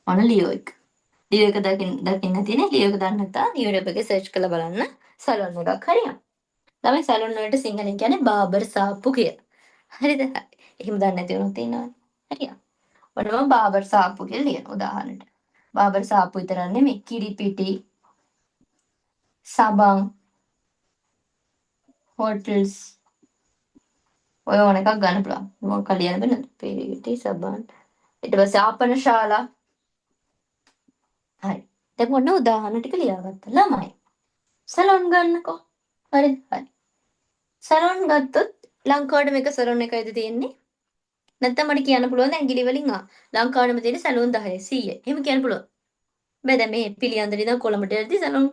ඔන්න ලියෝ එක. ලියෝ එක දකින්න තියෙන්නේ. ලියෝ එක දන්න නැත්නම් YouTube එකේ සර්ච් කරලා බලන්න සැලොන් එකක් හරියම්. තමයි සැලොන් වලට සිංහලෙන් කියන්නේ බාබර් සාප්පු කියලා. හරිද? හරි. එහෙම දන්නේ නැති වුණොත් ඉන්නවනේ. හරියම්. ඔන්න මම බාබර් සාප්පු කියලා ලියන උදාහරණයට. බාබර් සාප්පු විතර නෙමෙයි කිරිපිටි සබන් හෝටල්ස් ඔය ඕන එකක් ගන්න පුළුවන්. මොකක් ලියන්න බෑ නේද? පිරිටි සබන් ඊට පස්සේ ආපන ශාලා. හරි. දැන් ඔන්න උදාහරණ ටික ලියාගත්තා. ළමයි සැලොන් ගන්නකෝ. හරිද? හරි. සැලොන් ගත්තොත් ලංකාවට මේක සැලොන් එකයිද තියෙන්නේ? නැත්නම් මට කියන්න පුළුවන් ඇඟිලි වලින් ලංකාවෙම තියෙන සැලොන් 10 100. එහෙම කියන්න පුළුවන්. බෑ දැන් මේ පිළියන්දලි ඉඳන් කොළඹට යද්දි සැලොන්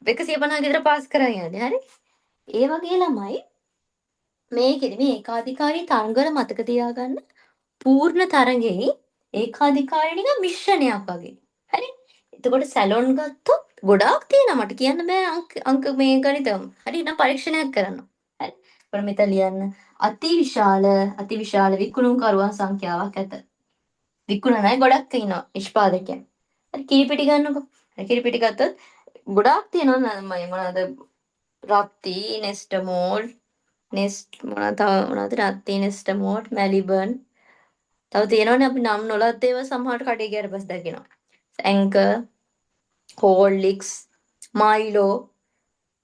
150 ගෙදර පාස් කරන් යන්නේ. හරි? ඒ වගේ ළමයි මේකෙදි මේ ඒකාධිකාරී තරඟවල මතක තියාගන්න පූර්ණ තරඟෙහි ඒකාධිකාරී නිකන් මිශ්‍රණයක් වගේ. හරි? එතකොට සැලොන් ගත්තොත් ගොඩාක් තියෙනවා මට කියන්න බෑ අංක මේ ගණිතම්. හරි නම් පරීක්ෂණයක් කරන්න. හරි? අපර මෙතන ලියන්න අතිවිශාල විකුණුකරුවන් සංඛ්‍යාවක් ඇත. විකුණන අය ගොඩක් ඉන්නවා නිෂ්පාදකයන්. හරි කිරිපිටි ගන්නකො. හරි කිරිපිටි ගත්තොත් ගොඩාක් තියෙනවා මොනවාද රත්ති නෙස්ටමෝල් නෙස්ට් මොනවද රත්ති නෙස්ටමෝල් මැලිබන් තව තියෙනවනේ අපි නම් නොලත් ඒවා සමහරට කඩේ ගියාට පස්සේ දකිනවා. ඇන්කර් හෝර්ලික්ස් මයිලෝ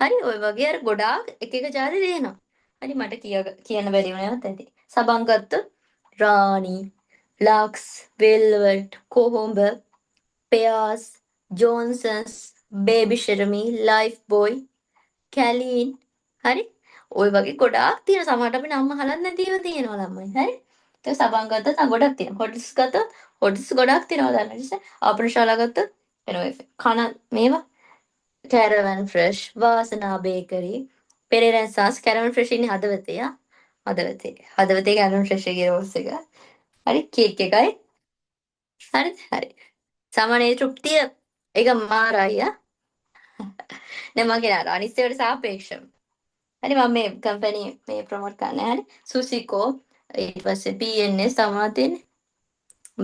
හරි ඔය වගේ අර ගොඩාක් එක එක ජාති දෙනවා. හරි මට කියන්න බැරි වුණාත් ඇති. සබන් ගත්තොත් Rani Lux Velvet Kohomba Pears Johnson's baby ෂෙරමි ලයිෆ් බොයි කැලීන් හරි ඔය වගේ ගොඩාක් තියෙන සමහරට අපි නම් අහලත් නැතිව තියෙනවා ළමයි හරි ඒක සබන් ගත්තොත් ගොඩක් තියෙනවා. හොටස් ගත්තොත් හොටස් ගොඩක් තියෙනවා දන්න නිසා. ආපනශාලා ගත්තොත් එනවා කන මේවා කැරවන් ෆ්‍රෙෂ් වාසනා බේකරි පෙරේරන්සස් කැරවන් ෆ්‍රෙෂ් ඉන්නේ හදවතේ හදවතේ කැරවන් ෆ්‍රෙෂ් එකේ රෝල්ස් එක. හරි කේක් එකයි. හරි. සාමාන්‍ය තෘප්තිය ඒක මාරයි ආ. දැන් මම කියන අනිත් ඒවාට සාපේක්ෂව. හරි මම මේ කම්පැනි මේ ප්‍රොමෝට් කරන්නේ හරි. සුසිකෝ ඊට පස්සේ PNS තමයි තියෙන්නේ.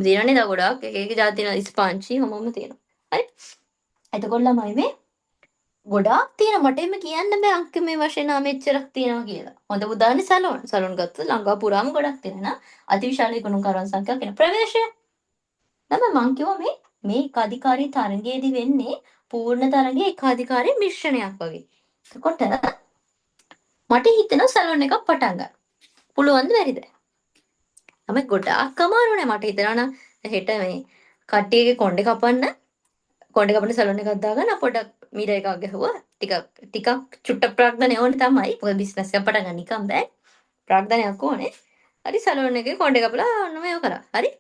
දිනන්නේ දා ගොඩක් එක જાති තියෙනවා ස්පංචි හැමෝම තියෙනවා. හරි. එතකොට ළමයි මේ ගොඩාක් තියෙන මට එම කියන්න බෑ අංක මේ වශයෙන් මෙච්චරක් තියෙනවා කියලා. හොඳ උදාහරණේ සැලොන්. සැලොන් ගත්තොත් ලංකාව පුරාම ගොඩක් තියෙනවා. අතිවිශාල ගුණකරන සංඛ්‍යාවක් වෙන ප්‍රවේශය. තමයි මං කිව්වා මේ ඒකාධිකාරී තරඟයේදී වෙන්නේ පූර්ණ තරඟයේ ඒකාධිකාරී මිශ්‍රණයක් වගේ. එතකොට මට හිතෙනවා සැලොන් එකක් පටන් ගන්න. පුළුවන්ද බැරිද? තමයි ගොඩාක් අමාරු නේ මට හිතනවා නම් හෙට මේ කට්ටියගේ කොණ්ඩේ කපන්න සැලොන් එකක් දාගන්න පොඩක් මීටර එකක් ගහුවා ටිකක් චුට්ටක් ප්‍රාග්ධනය ඕනේ තමයි. මොකද බිස්නස් එකක් පටන් ගන්න නිකන් බෑ. ප්‍රාග්ධනයක් ඕනේ. හරි සැලොන් එකේ කොණ්ඩේ කපලා ඔන්න මේව කරා. හරි.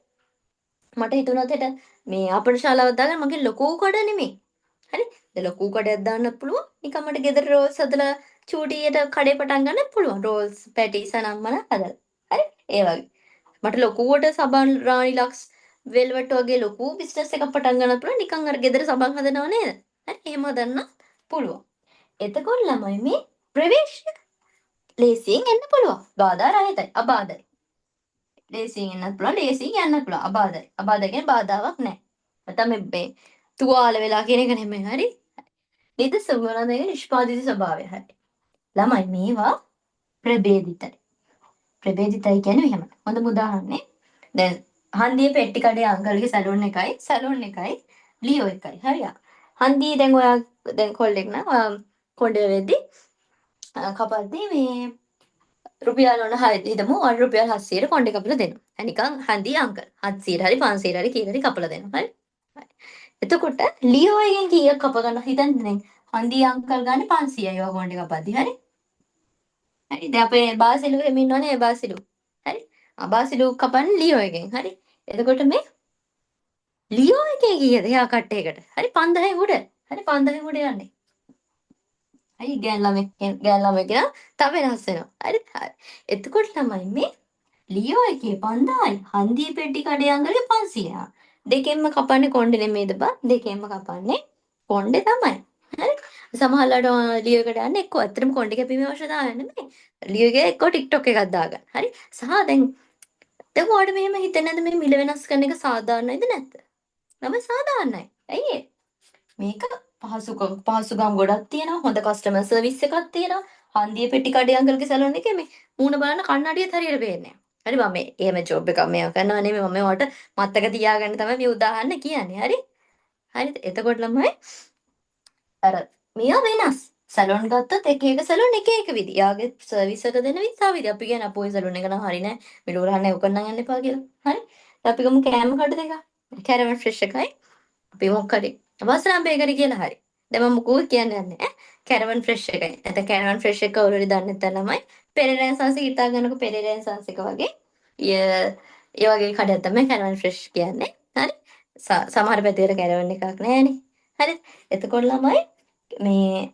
මට හිතුණා හෙට මේ අපේ ශාලාවක් දාගන්න මගේ ලොකු කඩ නෙමෙයි. හරි. දැන් ලොකු කඩයක් දාන්න පුළුවන්. නිකන් මට ගෙදර රෝල්ස් හදලා චූටියට කඩේ පටන් ගන්න පුළුවන්. රෝල්ස් පැටිස් අනම්මන හදලා. හරි. ඒ වගේ. මට ලොකුවට සබන් රාණි ලක්ස් වෙල්වට් වගේ ලොකු බිස්නස් එකක් පටන් ගන්න පුළුවන්. නිකන් අර ගෙදර සබන් හදනව නේද? හරි. එහෙම හදන්න පුළුවන්. එතකොට ළමයි මේ ප්‍රවේශය ලේසියෙන් එන්න පුළුවන්. බාධා රහිතයි. අබාධයි. ලේසියෙන් එන්නත් පුළුවන්. ලේසියෙන් යන්නත් පුළුවන්. අබාධයි. අබාධ කියන්නේ බාධාවක් නැහැ. නැත්නම් මේ තුවාල වෙලා කියන එක නෙමෙයි. හරි. නිදසුන් වල නිෂ්පාදිත ස්වභාවය. හරි. ළමයි මේවා ප්‍රභේදිතයි. ප්‍රභේදිතයි කියන්නේ එහෙම. හොඳ උදාහරණේ දැන් හන්දියේ පෙට්ටි කඩේ අංකල්ගේ සැලොන් එකයි ලියෝ එකයි. හරියා. හන්දියේ දැන් ඔයා දැන් කොල්ලෙක් නම් ඔයා කොණ්ඩේ වෙද්දි කපද්දී මේ රුපියල් ඔන්න 6 හිතමු ඔන්න රුපියල් 700ට කොණ්ඩේ කපලා දෙනවා. නිකන් හන්දිය අංකල් 700 හරි 500 හරි කීයකට කපලා දෙනවා. හරි. එතකොට ලියෝ එකෙන් කීයක් කප ගන්න හිතන්නේ දැන් හන්දිය අංකල් ගන්න 500යි ඔයා කොණ්ඩේ කපද්දී. හරි. හරි. දැන් අපේ බාසිලු එහෙම ඉන්නවනේ බාසිලු. හරි. බාසිලු කපන්නේ ලියෝ එකෙන්. හරි. එතකොට මේ ලියෝ එකේ කීයද එයා කට්ටේකට? හරි 5000 උඩ. හරි 5000 උඩ යන්නේ. හරි ගෑන් ළමෙක් කියන තව වෙනස් වෙනවා. හරි. හරි. එතකොට ළමයි මේ ලියෝ එකේ 5000යි හන්දියේ පෙට්ටි කඩේ අංගලේ 500. දෙකෙන්ම කපන්නේ කොණ්ඩේ නෙමෙයිද බා? දෙකෙන්ම කපන්නේ කොණ්ඩේ තමයි. හරි. සමහරවිට ලියෝ එකට යන්නේ එක්ක ඇත්තටම කොණ්ඩේ කැපීමේ අවශ්‍යතාවය නෙමෙයි. ලියෝ එකේ එක්ක TikTok එකක් දාගන්න. හරි. සහ දැන් ඔයාලට මෙහෙම හිතෙන්නේ නැද්ද මේ මිල වෙනස් කරන එක සාධාරණයිද නැද්ද? ළමයි සාධාරණයි. ඇයි ඒ? මේක පහසුකම් ගොඩක් තියෙනවා. හොඳ කස්ටමර් සර්විස් එකක් තියෙනවා. හන්දියේ පෙට්ටි කඩේ අංකල්ගේ සැලොන් එකේ මේ මූණ බලන කන්නඩියත් හරියට පේන්නේ නැහැ. හරි මම එහෙම ජොබ් එකක් මේව කරනවා නෙමෙයි මම ඔයාලට මතක තියාගන්න තමයි මේ උදාහරණ කියන්නේ. හරි? හරිද? එතකොට ළමයි අර මේවා වෙනස්. සැලොන් ගත්තොත් එක සැලොන් එක විදි. යාගේ සර්විස් එක දෙන විදිහ විදි. අපි කියන අපෝයි සැලොන් එක නම් හරි නෑ. මෙලෝ රහන්නේ උකන් නම් යන්න එපා කියලා. හරි? අපි ගමු කෑම කඩ දෙක. කැරමල් ෆ්‍රෙෂ් එකයි. අපි මොකක් හරි වසරම් බේකරි කියලා හරි. දැන් මම මොකෝ කියන්නේ නැහැ. කැරමල් ෆ්‍රෙෂ් එකයි. නැත්නම් කැරමල් ෆ්‍රෙෂ් එක ඔලරෙඩි දන්නේ නැත්නම් ළමයි පෙරේරාන්සස් හිතා ගන්නකො පෙරේරාන්සස් එක වගේ. ඒ වගේ කඩයක් තමයි කැරමල් ෆ්‍රෙෂ් කියන්නේ. හරි? සමහර පැතිවල කැරමල් එකක් නැහැනේ. හරි? එතකොට ළමයි මේ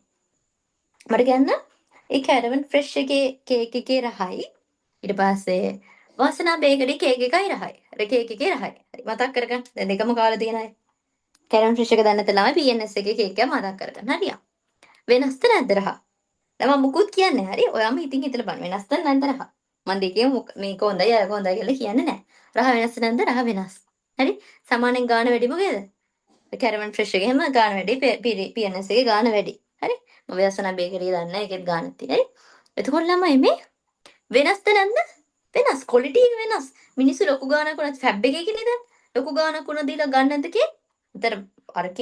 මට කියන්න ඒ කැරමල් ෆ්‍රෙෂ් එකේ කේක් එකේ රහයි ඊට පස්සේ වාසනා බේකරි කේක් එකයි රහයි. අර කේක් එකේ රහයි. හරි මතක් කරගන්න. දැන් දෙකම කාලා තියෙන අය. කැරමල් ෆ්‍රෙෂ් එක දන්නේ නැත්නම් ළමයි PNS එකේ කේක් එක මතක් කරගන්න. හරියා. වෙනස්ද නැද්ද රහ? දැන් මම මුකුත් කියන්නේ හරි. ඔයාම ඉතින් හිතලා බලන්න. වෙනස්ද නැද්ද රහ? මම දෙකේ මේක හොඳයි අයක හොඳයි කියලා කියන්නේ නැහැ. රහ වෙනස් නැද්ද? රහ වෙනස්. හරි? සමානෙන් ගාන වැඩි මොකේද? කැරමල් ෆ්‍රෙෂ් එකේ හැම ගාන වැඩි PNS එකේ ගාන වැඩි. හරි? මම ව්‍යසනා බේකරිය දන්න එකෙත් ගානක් තියෙයි. එතකොට ළමයි මේ වෙනස්ද නැද්ද? වෙනස්. ක්වොලිටි එක වෙනස්. මිනිස්සු ලොකු ගානක් උනත් ෆැබ් එකේ කියන්නේ දැන් ලොකු ගානක් උන දීලා ගන්න නැද්ද කේ? උතර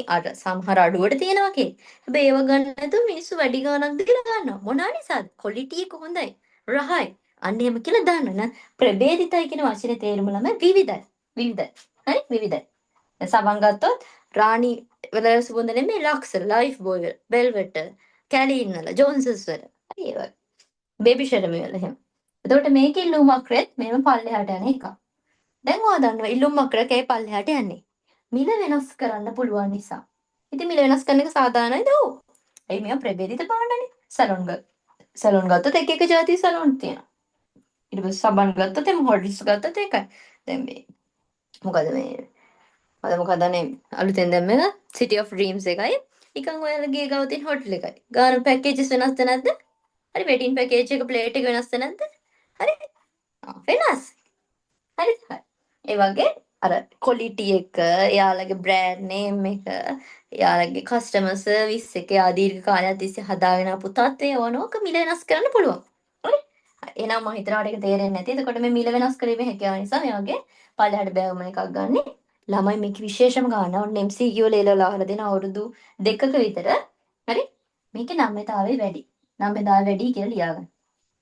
අර සමහර අඩුවට තියෙනවා කේ. හැබැයි ඒව ගන්න නැතුව මිනිස්සු වැඩි ගානක් දීලා ගන්නවා. මොනවා නිසාද? ක්වොලිටි එක හොඳයි. රහයි. අන්න එහෙම කියලා දාන්න නම් ප්‍රභේදිතයි කියන වචනේ තේරුම ළමයි විවිධයි. විවිධයි. හරි? විවිධයි. සබන් ගත්තොත් රාණි වල සුබඳ නෙමෙයි ලක්ස් ලයිෆ් බෝයි වල වෙල්වෙට් කැලින් වල ජෝන්සස් වල හරි ඒවා බේබි ෂර්මි වල එහෙම එතකොට මේක ඉල්ලුම් වක්‍රෙත් මෙහෙම පල්ලෙහාට යන එක. දැන් ඔයා දන්නවා ඉල්ලුම් වක්‍රයක ඒ පල්ලෙහාට යන්නේ. මිල වෙනස් කරන්න පුළුවන් නිසා. ඉතින් මිල වෙනස් කරන එක සාධාරණයිද? ඔව්. එයි මෙයා ප්‍රභේදිත භාණ්ඩනේ. සැලොන් සැලොන් ගත්තොත් එක එක જાති සැලොන් තියෙනවා. ඊට පස්සේ සබන් ගත්තොත් එම හොටල්ස් ගත්තොත් ඒකයි. දැන් මේ මොකද මේ අද මොකදනේ අලුතෙන් දැම්ම එක City of Dreams එකයි. නිකන් ඔයාලගේ ගාව තියෙන හොටල් එකයි. ගාන පැකේජස් වෙනස්ද නැද්ද? හරි වෙඩින් පැකේජ් එක ප්ලේට් එක වෙනස්ද නැද්ද? හරි. වෙනස්. හරි. ඒ වගේ අර ක්වොලිටි එක, එයාලගේ බ්‍රෑන්ඩ් නේම් එක, එයාලගේ කස්ටමර් සර්විස් එක, එයා දීර්ඝ කාලයක් තිස්සේ හදාගෙන ආපු තත්ත්වය ඕනෝක මිල වෙනස් කරන්න පුළුවන්. හරි? එහෙනම් මම හිතනවා ඒක තේරෙන්නේ නැති. එතකොට මේ මිල වෙනස් කිරීමේ හැකියාව නිසා මේ වගේ පල්ලෙහාට බෑවුම එකක් ගන්නෙ. ළමයි මේක විශේෂම ගන්න ඕනේ MCQ වල එළවලා අහලා දෙන අවුරුදු 2ක විතර. හරි? මේකේ නම්‍යතාවය වැඩි. නම්‍යතාවය වැඩි කියලා ලියාගන්න.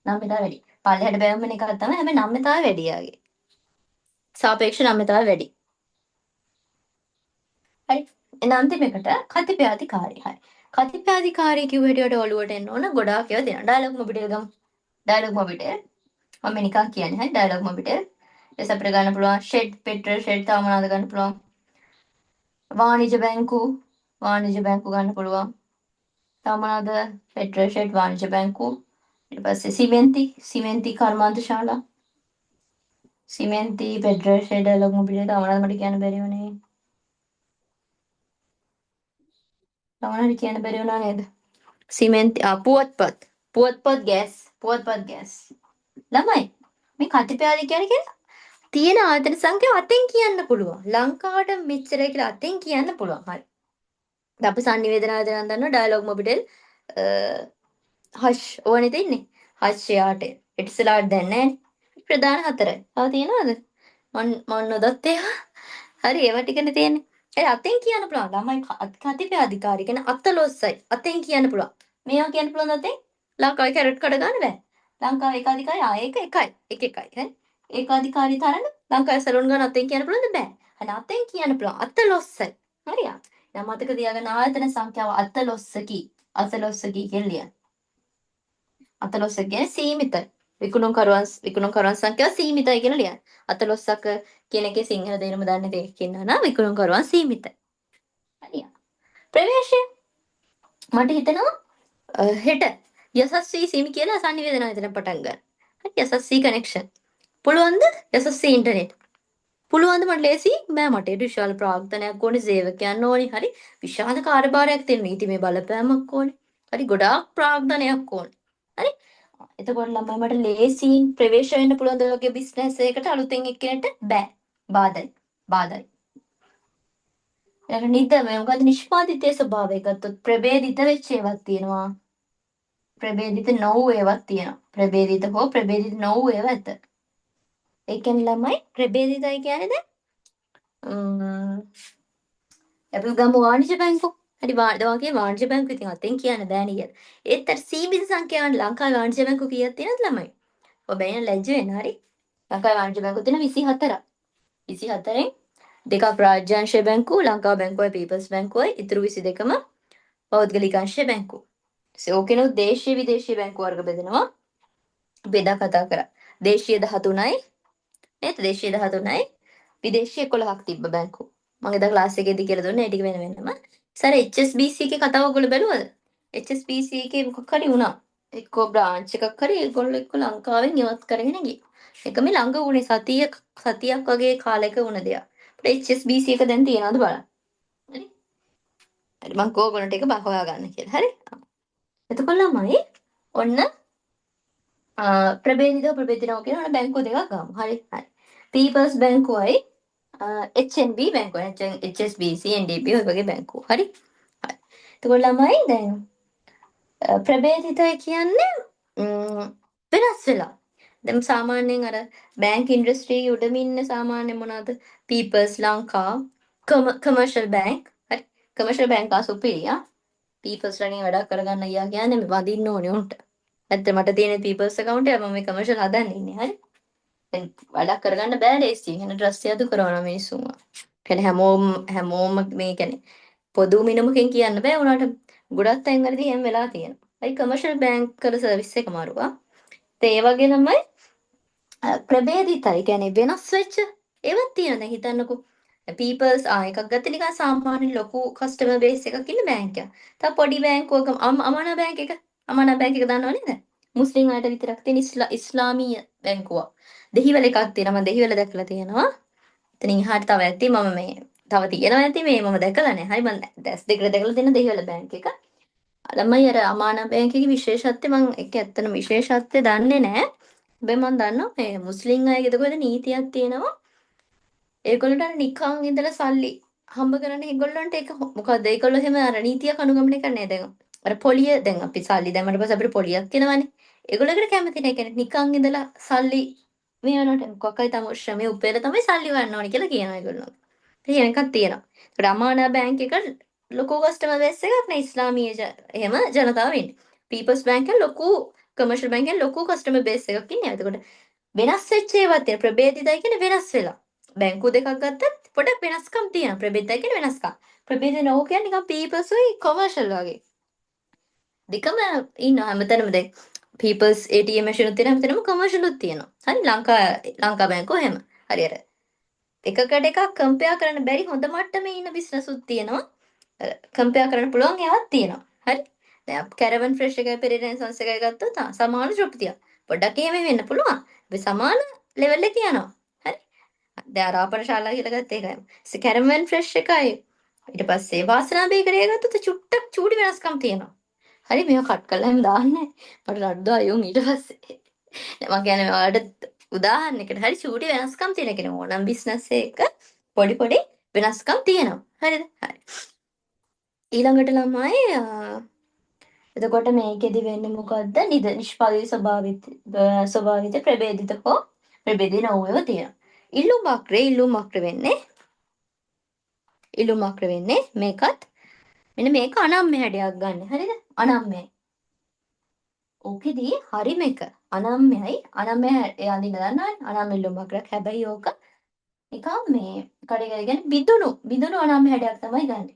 නම්‍යතාවය වැඩි. පල්ලෙහාට බෑවුම එකක් තමයි. හැබැයි නම්‍යතාවය වැඩි යාගේ. සාපේක්ෂ නම්‍යතාවය වැඩි. හරි. එන අන්තිමකට කතිපයාධිකාරී. හරි. කතිපයාධිකාරී කිව්ව හැටියට ඔළුවට එන්න ඕන ගොඩාක් ඒවා තියෙනවා. ඩයලොග් මොබිටෙල් ගමු. ඩයලොග් මොබිටෙල්. මම නිකන් කියන්නේ. හරි. ඩයලොග් මොබිටෙල්. ඊට අපිට ගන්න පුළුවන් ෂෙඩ් පෙට්‍රල් ෂෙඩ් තව මොනවද ගන්න පුළුවන්? වාණිජ බැංකු. වාණිජ බැංකු ගන්න පුළුවන්. තව මොනවද? පෙට්‍රල් ෂෙඩ් වාණිජ බැංකු. ඊට පස්සේ සිමෙන්ති කර්මාන්තශාලා. සිමෙන්ති පෙට්‍රල් ෂෙඩ් ඩයලොග් මොබිටෙල් තව මොනවද මට කියන්න බැරි වුණේ. තමනට කියන්න බැරි වුණා නේද? සිමෙන්ති පුවත්පත් ගෑස් ළමයි මේ කතිපයාදී කියන්නේ තියෙන ආයතන සංඛ්‍යාව අතෙන් කියන්න පුළුවන්. ලංකාවට මෙච්චරයි කියලා අතෙන් කියන්න පුළුවන්. හරි. දැන් අපි sannivedana ආයතනයක් දන්නවා ඩයලොග් මොබිටෙල් හෂ් ඕනේ තින්නේ. හෂ් යාට ඉතිසලාට දැන් නැහැ. ප්‍රධාන හතරයි. තව තියෙනවද? මන් නොදත් ඒවා. හරි ඒවා ටිකනේ තියෙන්නේ. ඒ අතෙන් කියන්න පුළුවන්. ළමයි කතිපය අධිකාරිය කියන අතලොස්සයි. අතෙන් කියන්න පුළුවන්. මේවා කියන්න පුළුවන් අතෙන්. ලංකාවේ කැරට් කඩ ගන්න බෑ. ලංකාවේ ඒකාධිකාරිය ඒක එකයි. එක එකයි. හරි. ඒකාධිකාරී තරඟ ලංකාවේ සැලොන් ගන්න අතෙන් කියන්න පුළුවන්ද බෑ. අනේ අතෙන් කියන්න පුළුවන්. අතලොස්සයි. හරියා. දැන් මතක තියාගන්න ආයතන සංඛ්‍යාව අතලොස්සකි. අතලොස්සකි කියලා ලියන්න. අතලොස්සක කියන්නේ සීමිතයි. විකුණුම්කරුවන් සංඛ්‍යාව සීමිතයි කියලා ලියන්න. අතලොස්සක කියන එකේ සිංහල දෙනම දන්නේ දෙයක් ඉන්නවා නම් විකුණුම්කරුවන් සීමිතයි. හරියා. ප්‍රවේශය මට හිතෙනවා හෙට යසස්වී සීමි කියලා sannivedana ආයතන පටන් ගන්න. හරි යසස්වී කනෙක්ෂන්. පුළුවන්ද? යසස්වී ඉන්ටර්නෙට්. පුළුවන්ද මට ලේසි? බෑ මට ඒක විශාල ප්‍රාග්ධනයක් ඕනේ, සේවකයන් ඕනේ. හරි විශාල කාර්යභාරයක් තියෙන නීතිමය බලපෑමක් ඕනේ. හරි ගොඩාක් ප්‍රාග්ධනයක් ඕනේ. හරි එතකොට ළමයි මට ලේසියෙන් ප්‍රවේශ වෙන්න පුළුවන් ද වගේ බිස්නස් එකකට අලුතෙන් එක්කෙනෙක්ට බෑ. බාධායි. බාධායි. ඊළඟ නිද මේ මොකද නිෂ්පාදිතයේ ස්වභාවය ගත්තොත් ප්‍රභේදිත වෙච්ච ඒවාක් තියෙනවා. ප්‍රභේදිත නොවූ ඒවාක් තියෙනවා. ප්‍රභේදිත හෝ ප්‍රභේදිත නොවූ ඒවා ඇත. ඒ කියන්නේ ළමයි ප්‍රභේදිතයි කියන්නේ දැන් අපි ගමු වාණිජ බැංකු. හරි වගේ වාණිජ බැංකු ඉතින් අතෙන් කියන්න බෑනේ කියලා. ඒත් අර සීමිත සංඛ්‍යාවන් ලංකාවේ වාණිජ බැංකු කීයක් තියෙනවද ළමයි? ඔබ බෑන ලැජ්ජ වෙන්න හරි. ලංකාවේ වාණිජ බැංකු තියෙන 24ක්. 24න් දෙකක් රාජ්‍යාංශීය බැංකු ලංකා බැංකුවයි පීපල්ස් බැංකුවයි ඉතුරු 22ම පෞද්ගලික අංශීය බැංකු. ඕකෙනුත් දේශීය විදේශීය බැංකු වර්ග බෙදෙනවා. බෙදා කතා කරා. දේශීය 13යි නේද? දේශීය 13යි විදේශීය 11ක් තිබ්බ බැංකු. මම එදා ක්ලාස් එකේදී කියලා දුන්නා ඒ ටික වෙන වෙනම. සර HSBC එකේ කතාව ඔයගොල්ලෝ බැලුවද? HSBC එකේ මොකක් හරි වුණා. එක්කෝ බ්‍රාන්ච් එකක් හරි ඒගොල්ලෝ එක්ක ලංකාවෙන් ඉවත් කරගෙන ගියා. ඒක මේ ළඟ වුණේ සතියක් වගේ කාලයක වුණ දෙයක්. අපිට HSBC එක දැන් තියනවද බලන්න. හරි. හරි මම කෝගොනට එක හොයා ගන්න කියලා. හරි. එතකොට ළමයි ඔන්න ප්‍රභේදිතව කියන ඔන්න බැංකුව දෙකක් ගමු. හරි. හරි. පීපල්ස් බැංකුවයි HNB බැංකුව නැත්නම් HSBC NDB ඔය වගේ බැංකු. හරි. හරි. එතකොට ළමයි දැන් ප්‍රභේදිතය කියන්නේ වෙනස් වෙලා. දැන් සාමාන්‍යයෙන් අර බැංක් ඉන්ඩස්ට්‍රි උඩම ඉන්න සාමාන්‍ය මොනවාද? People's Lanka Commercial bank. හරි. කමර්ෂල් බැංක් ආසුපිරියා. පීපල්ස් රණිය වැඩක් කරගන්න ගියා කියන්නේ මේ වදින්න ඕනේ උන්ට. නැත්නම් මට තියෙන පීපල්ස් account එක මම මේ කමර්ෂල් හදන්න ඉන්නේ. හරි. දැන් වැඩක් කරගන්න බෑ ලේසියෙන්. එන ඩ්‍රස් යදු කරනවා මිනිස්සුන්ව. කියන්නේ හැමෝම මේ කියන්නේ පොදු මිනුමකින් කියන්න බෑ උනාට ගොඩක් තැන්වලදී එහෙම වෙලා තියෙනවා. හරි කමර්ෂල් බැංක් වල සර්විස් එක මාරුවා. ඒ වගේ තමයි ප්‍රභේදිතයි. කියන්නේ වෙනස් වෙච්ච ඒවත් තියෙනවා. දැන් හිතන්නකෝ. පීපල්ස් එකක් ගත්ත නිකන් සාමාන්‍ය ලොකු කස්ටමර් බේස් එකක් ඉන්න බැංකයක්. තව පොඩි බැංකුවක අමානා බැංක එක. අමානා බැංක එක දන්නව නේද? මුස්ලිම් අයට විතරක් තියෙන ඉස්ලාමීය බැංකුවක්. දෙහිවල එකක් තියෙනවා. මම දෙහිවල දැකලා තියෙනවා. එතනින් එහාට තව ඇති මම මේ තව තියෙනවා ඇති මේ මම දැකලා නැහැ. හරි මම දැස් දෙකට දැකලා තියෙන දෙහිවල බැංක එක. ළමයි අර අමානා බැංකේ විශේෂත්වය මම ඒක ඇත්තටම විශේෂත්වය දන්නේ නැහැ. හැබැයි මම දන්නවා මේ මුස්ලිම් අයගේ කොහෙද නීතියක් තියෙනවා. ඒගොල්ලන්ට අර නිකන් ඉඳලා සල්ලි හම්බ කරන්න ඒගොල්ලන්ට ඒක මොකද ඒගොල්ලෝ එහෙම අර නීතියක් අනුගමනය කරන්නේ දැන්. අර පොලිය දැන් අපි සල්ලි දැම්මට පස්සේ අපිට පොලියක් එනවනේ. ඒගොල්ලෝකට කැමති නැහැ. කියන්නේ නිකන් ඉඳලා සල්ලි මේ වෙනකොට මොකක් හරි තමයි ශ්‍රමයේ උපයලා තමයි සල්ලි හොයන්න ඕනේ කියලා කියනවා ඒගොල්ලෝ. එහෙම එකක් තියෙනවා. ඒකට අමානා බැංක් එක ලොකු කස්ටමර් බේස් එකක් නේ ඉස්ලාමීය එහෙම ජනතාව ඉන්නේ. පීපල්ස් බැංක් එක ලොකු කමර්ෂල් බැංක් එක ලොකු කස්ටමර් බේස් එකක් ඉන්නේ. එතකොට වෙනස් වෙච්ච ඒවා තියෙන ප්‍රභේදිතයි කියන්නේ වෙනස් වෙලා. බැංකු දෙකක් ගත්තත් පොඩක් වෙනස්කම් තියෙනවා. ප්‍රභේදිතයි කියන්නේ වෙනස්කම්. ප්‍රභේදිත නෝ කියන්නේ නිකන් පීපල්ස් උයි කොමර්ෂල් වගේ. දෙකම ඉන්නවා හැමතැනම දැන් පීපල්ස් ATM මැෂින් උත් තියෙනවා හැමතැනම කමර්ෂල් උත් තියෙනවා. හරි ලංකා බැංකුව එහෙම. හරි අර එකකට එකක් කම්පෙයාර් කරන්න බැරි හොඳ මට්ටමේ ඉන්න බිස්නස් උත් තියෙනවා. කම්පෙයාර් කරන්න පුළුවන් ඒවාත් තියෙනවා. හරි. දැන් කැරවන් ෆ්‍රෙෂ් එකයි පෙරේරෙන්සන්ස් එකයි ගත්තොත් සමාන ශුප්තියක්. පොඩ්ඩක් එහෙම වෙන්න පුළුවන්. අපි සමාන ලෙවල් එකේ යනවා. හරි. දැන් ආරාපන ශාලා කියලා ගත්ත එකයි. කැරවන් ෆ්‍රෙෂ් එකයි ඊට පස්සේ වාසනා බේකරි එක ගත්තොත් චුට්ටක් චූටි වෙනස්කම් තියෙනවා. හරි මේව කට් කරලා එහෙම දාන්නේ. මට රඩ්ඩු අයුම් ඊට පස්සේ. මම කියන්නේ ඔයාලට උදාහරණයකට හරි චූටි වෙනස්කම් තියෙන කෙනෙක් ඕනම් බිස්නස් එක පොඩි පොඩි වෙනස්කම් තියෙනවා. හරිද? හරි. ඊළඟට ළමයි එතකොට මේකෙදි වෙන්නේ මොකද්ද? නිෂ්පාදිත ස්වභාවිත ප්‍රභේදිත හෝ ප්‍රභේදිත නොවේව තියෙනවා. ඉල්ලුම් වක්‍ර වෙන්නේ මේකත් මෙන්න මේක අනම්‍ය හැඩයක් ගන්න. හරිද? අනම්‍යයි. ඕකෙදී හරිම එක අනම්‍යයි. අනම්‍ය එයා අඳින්න දන්නවනේ. අනම්‍ය ඉල්ලුම් වක්‍රයක්. හැබැයි ඕක නිකන් මේ කඩේ කියන්නේ බිඳුණු අනම්‍ය හැඩයක් තමයි ගන්නෙ.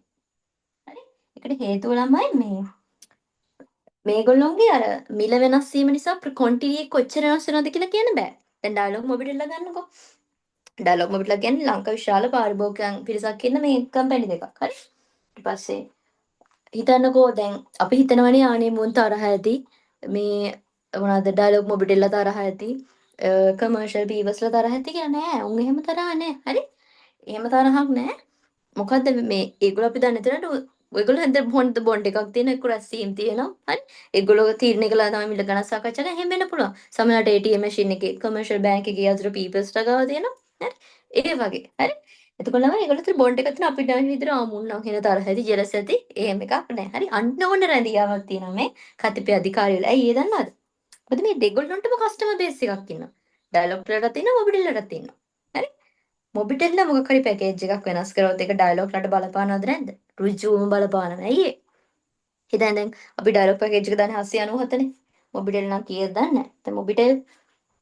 හරි? ඒකට හේතුව ළමයි මේගොල්ලොන්ගේ අර මිල වෙනස් වීම නිසා කොන්ටිටි කොච්චර වෙනස් වෙනවද කියලා කියන්න බෑ. දැන් ඩයලොග් මොබිටෙල්ලා ගන්නකො. ඩයලොග් මොබිටෙල්ලා කියන්නේ ලංකා විශාල පාරිභෝගිකයන් පිරිසක් ඉන්න මේ කම්පැනි දෙකක්. හරි? ඊට පස්සේ හිතන්නකෝ දැන් අපි හිතනවනේ ආනේ මුන් තරහ ඇති මේ මොනවාද ඩයලොග් මොබිටෙල්ලා තරහ ඇති කමර්ෂල් පීවස්ලා තරහ ඇති කියලා නෑ. උන් එහෙම තරහ නෑ. හරි? එහෙම තරහක් නෑ. මොකද්ද මේ ඒගොල්ලෝ අපි දන්නේ නැතරට ඔයගොල්ලෝ හන්ද හොන්ද බොන්ඩ් එකක් තියෙන එක්ක රැස්වීම තියෙනවා. හරි? ඒගොල්ලෝ තීරණය කළා තමයි මිල ගණන් සාකච්ඡා කරලා එහෙම වෙන්න පුළුවන්. සමහරවිට ATM මැෂින් එකේ කමර්ෂල් බැංක් එකේ අතර පීපල්ස් ගාව තියෙනවා. හරි? ඒ වගේ. හරි? එතකොට ළමයි ඒගොල්ලෝ තේ බොන්ඩ් එකක් තියෙන අපිට දැන් විතර ආමුන්නම් වෙන තරහ ඇති ජෙලස් ඇති එහෙම එකක් නෑ. හරි? අන්න ඕන රැඳියාවක් තියෙනවා මේ කතිපේ අධිකාරියවල. ඇයි ඒ දන්නවද? මොකද මේ දෙගොල්ලන්ටම කස්ටමර් බේස් එකක් ඉන්නවා. ඩයලොග්ලටත් තියෙනවා මොබිටෙල්ලටත් තියෙනවා. හරි? මොබිටෙල්ල මොකක් හරි පැකේජ් එකක් වෙනස් කරොත් ඒක ඩයලොග්ලට බලපානවද නැද්ද? ඍජුවම බලපානවා. ඇයි ඒ? හිතන්න දැන් අපි ඩයලොග් පැකේජ් එක දාන්නේ 797නේ. මොබිටෙල් නම් කීයද දන්නේ නැහැ. දැන්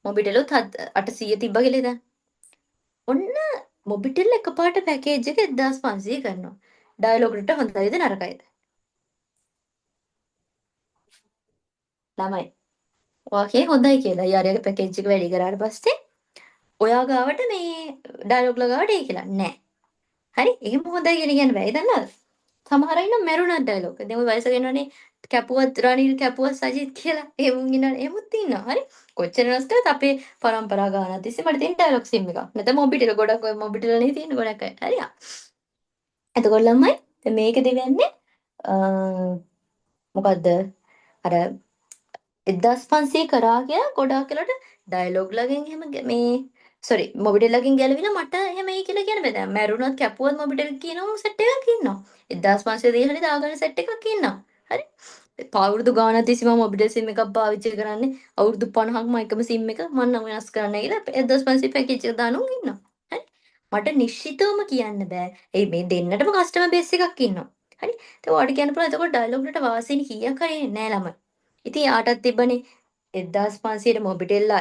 මොබිටෙලුත් 800 තිබ්බා කියලා දැන්. ඔන්න මොබිටෙල් එකපාරට පැකේජ් එක 1500 කරනවා. ඩයලොග්ලට හොඳයිද නරකයිද? ළමයි. ඔයාගේ හොඳයි කියලා. යාරියාගේ පැකේජ් එක වැඩි කරාට පස්සේ ඔයා ගාවට මේ ඩයලොග්ලා ගාවට ඒ කියලා නෑ. හරි? එහෙම හොඳයි කියලා කියන්න බෑ. ඒ දන්නවද? සමහර අය නම් මැරුණා ඩයලොග්. දැන් ওই වයසක ඉන්නවනේ කැපුවත් රනිල් කැපුවත් සජිත් කියලා. එහෙම ඉන්නවනේ. එහෙමත් ඉන්නවා. හරි? කොච්චර නස්තත් අපේ පරම්පරා ගානක් තිස්සේ මට තියෙන ඩයලොග් සිම් එකක්. නැත්නම් මොබිටෙල ගොඩක් ඔය මොබිටෙල නේ තියෙන ගොඩක් අය. හරියා. එතකොට ළමයි දැන් මේකද වෙන්නේ මොකද්ද? අර 1500 කරා කියලා ගොඩාක් වෙලාට ඩයලොග් ලගෙන් එහෙම මේ සෝරි මොබිටෙල් ලගෙන් ගැලවිලා මට එහෙම එයි කියලා කියන්න බෑ. දැන් මැරුණත් කැපුවත් මොබිටෙල් කියනවා සෙට් එකක් ඉන්නවා. 1500 දීලා හරි දාගන්න සෙට් එකක් ඉන්නවා. හරි? අවුරුදු ගානක් තිස්සේ මම මොබිටෙල් සිම් එකක් පාවිච්චි කරන්නේ. අවුරුදු 50ක්ම එකම සිම් එක මම නම් වෙනස් කරන්න කියලා 1500 පැකේජ් එක දානුන් ඉන්නවා. හරි? මට නිශ්චිතවම කියන්න බෑ. ඒ මේ දෙන්නටම කස්ටමර් බේස් එකක් ඉන්නවා. හරි? ඒක ඔයාලට කියන්න පුළුවන් එතකොට ඩයලොග් වලට වාසියනේ කීයක් හරි නෑ ළමයි. ඉතින් යාටත් තිබ්බනේ 1500ට මොබිටෙල්ලා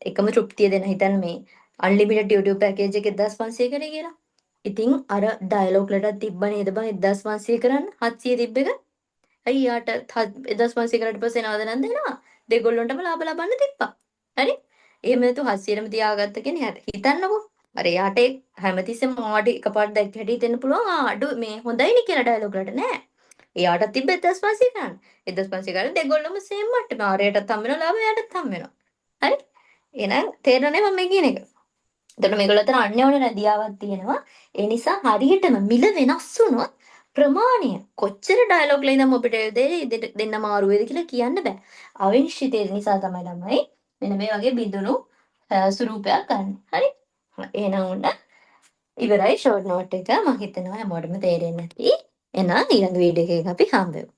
එකම තෘප්තිය දෙන හිතන්න මේ අන්ලිමිටඩ් YouTube පැකේජ් එක 1500 කරේ කියලා. ඉතින් අර ඩයලොග් වලට තිබ්බ නේද බං 1500 කරන්න 700 තිබ්බ එක. ඇයි යාට 1500 කරාට පස්සේ නේද නැන්ද එනවා. දෙගොල්ලොන්ටම ලාභ ලබන්න තිබ්බා. හරි? එහෙම නැතු 700ම තියාගත්ත කෙනෙක් හිතන්නකෝ. අර එයාට හැමතිස්සෙම මොනවද එකපාරට දැක්ක හැටි දෙන්න පුළුවන් අඩු මේ හොඳයිනේ කියලා ඩයලොග් වලට නෑ. එයාට තිබ්බ 1500 ගන්න. 1500 ගන්න දෙගොල්ලොම සේම් මට්ටම. ආරයටත් හම් වෙනවා ලාභ එයාටත් හම් වෙනවා. හරි? එහෙනම් තේරෙනවනේ මම මේ කියන එක. එතකොට මේගොල්ලෝ අතර අන්‍යෝන්‍ය රැදියාවක් තියෙනවා. ඒ නිසා හරියටම මිල වෙනස් වුණොත් ප්‍රමාණය කොච්චර ඩයලොග් ලයින්දම අපිට දෙන්න මාරු වේද කියලා කියන්න බෑ. අවිනිශ්චිතය නිසා තමයි ළමයි මෙන්න මේ වගේ බිඳුණු ස්වරූපයක් ගන්න. හරි? එහෙනම් උන්න ඉවරයි ෂෝට් නෝට් එක. මම හිතනවා හැමෝටම තේරෙන්නේ නැති. එහෙනම් ඊළඟ වීඩියෝ එකකින් අපි හම්බෙමු.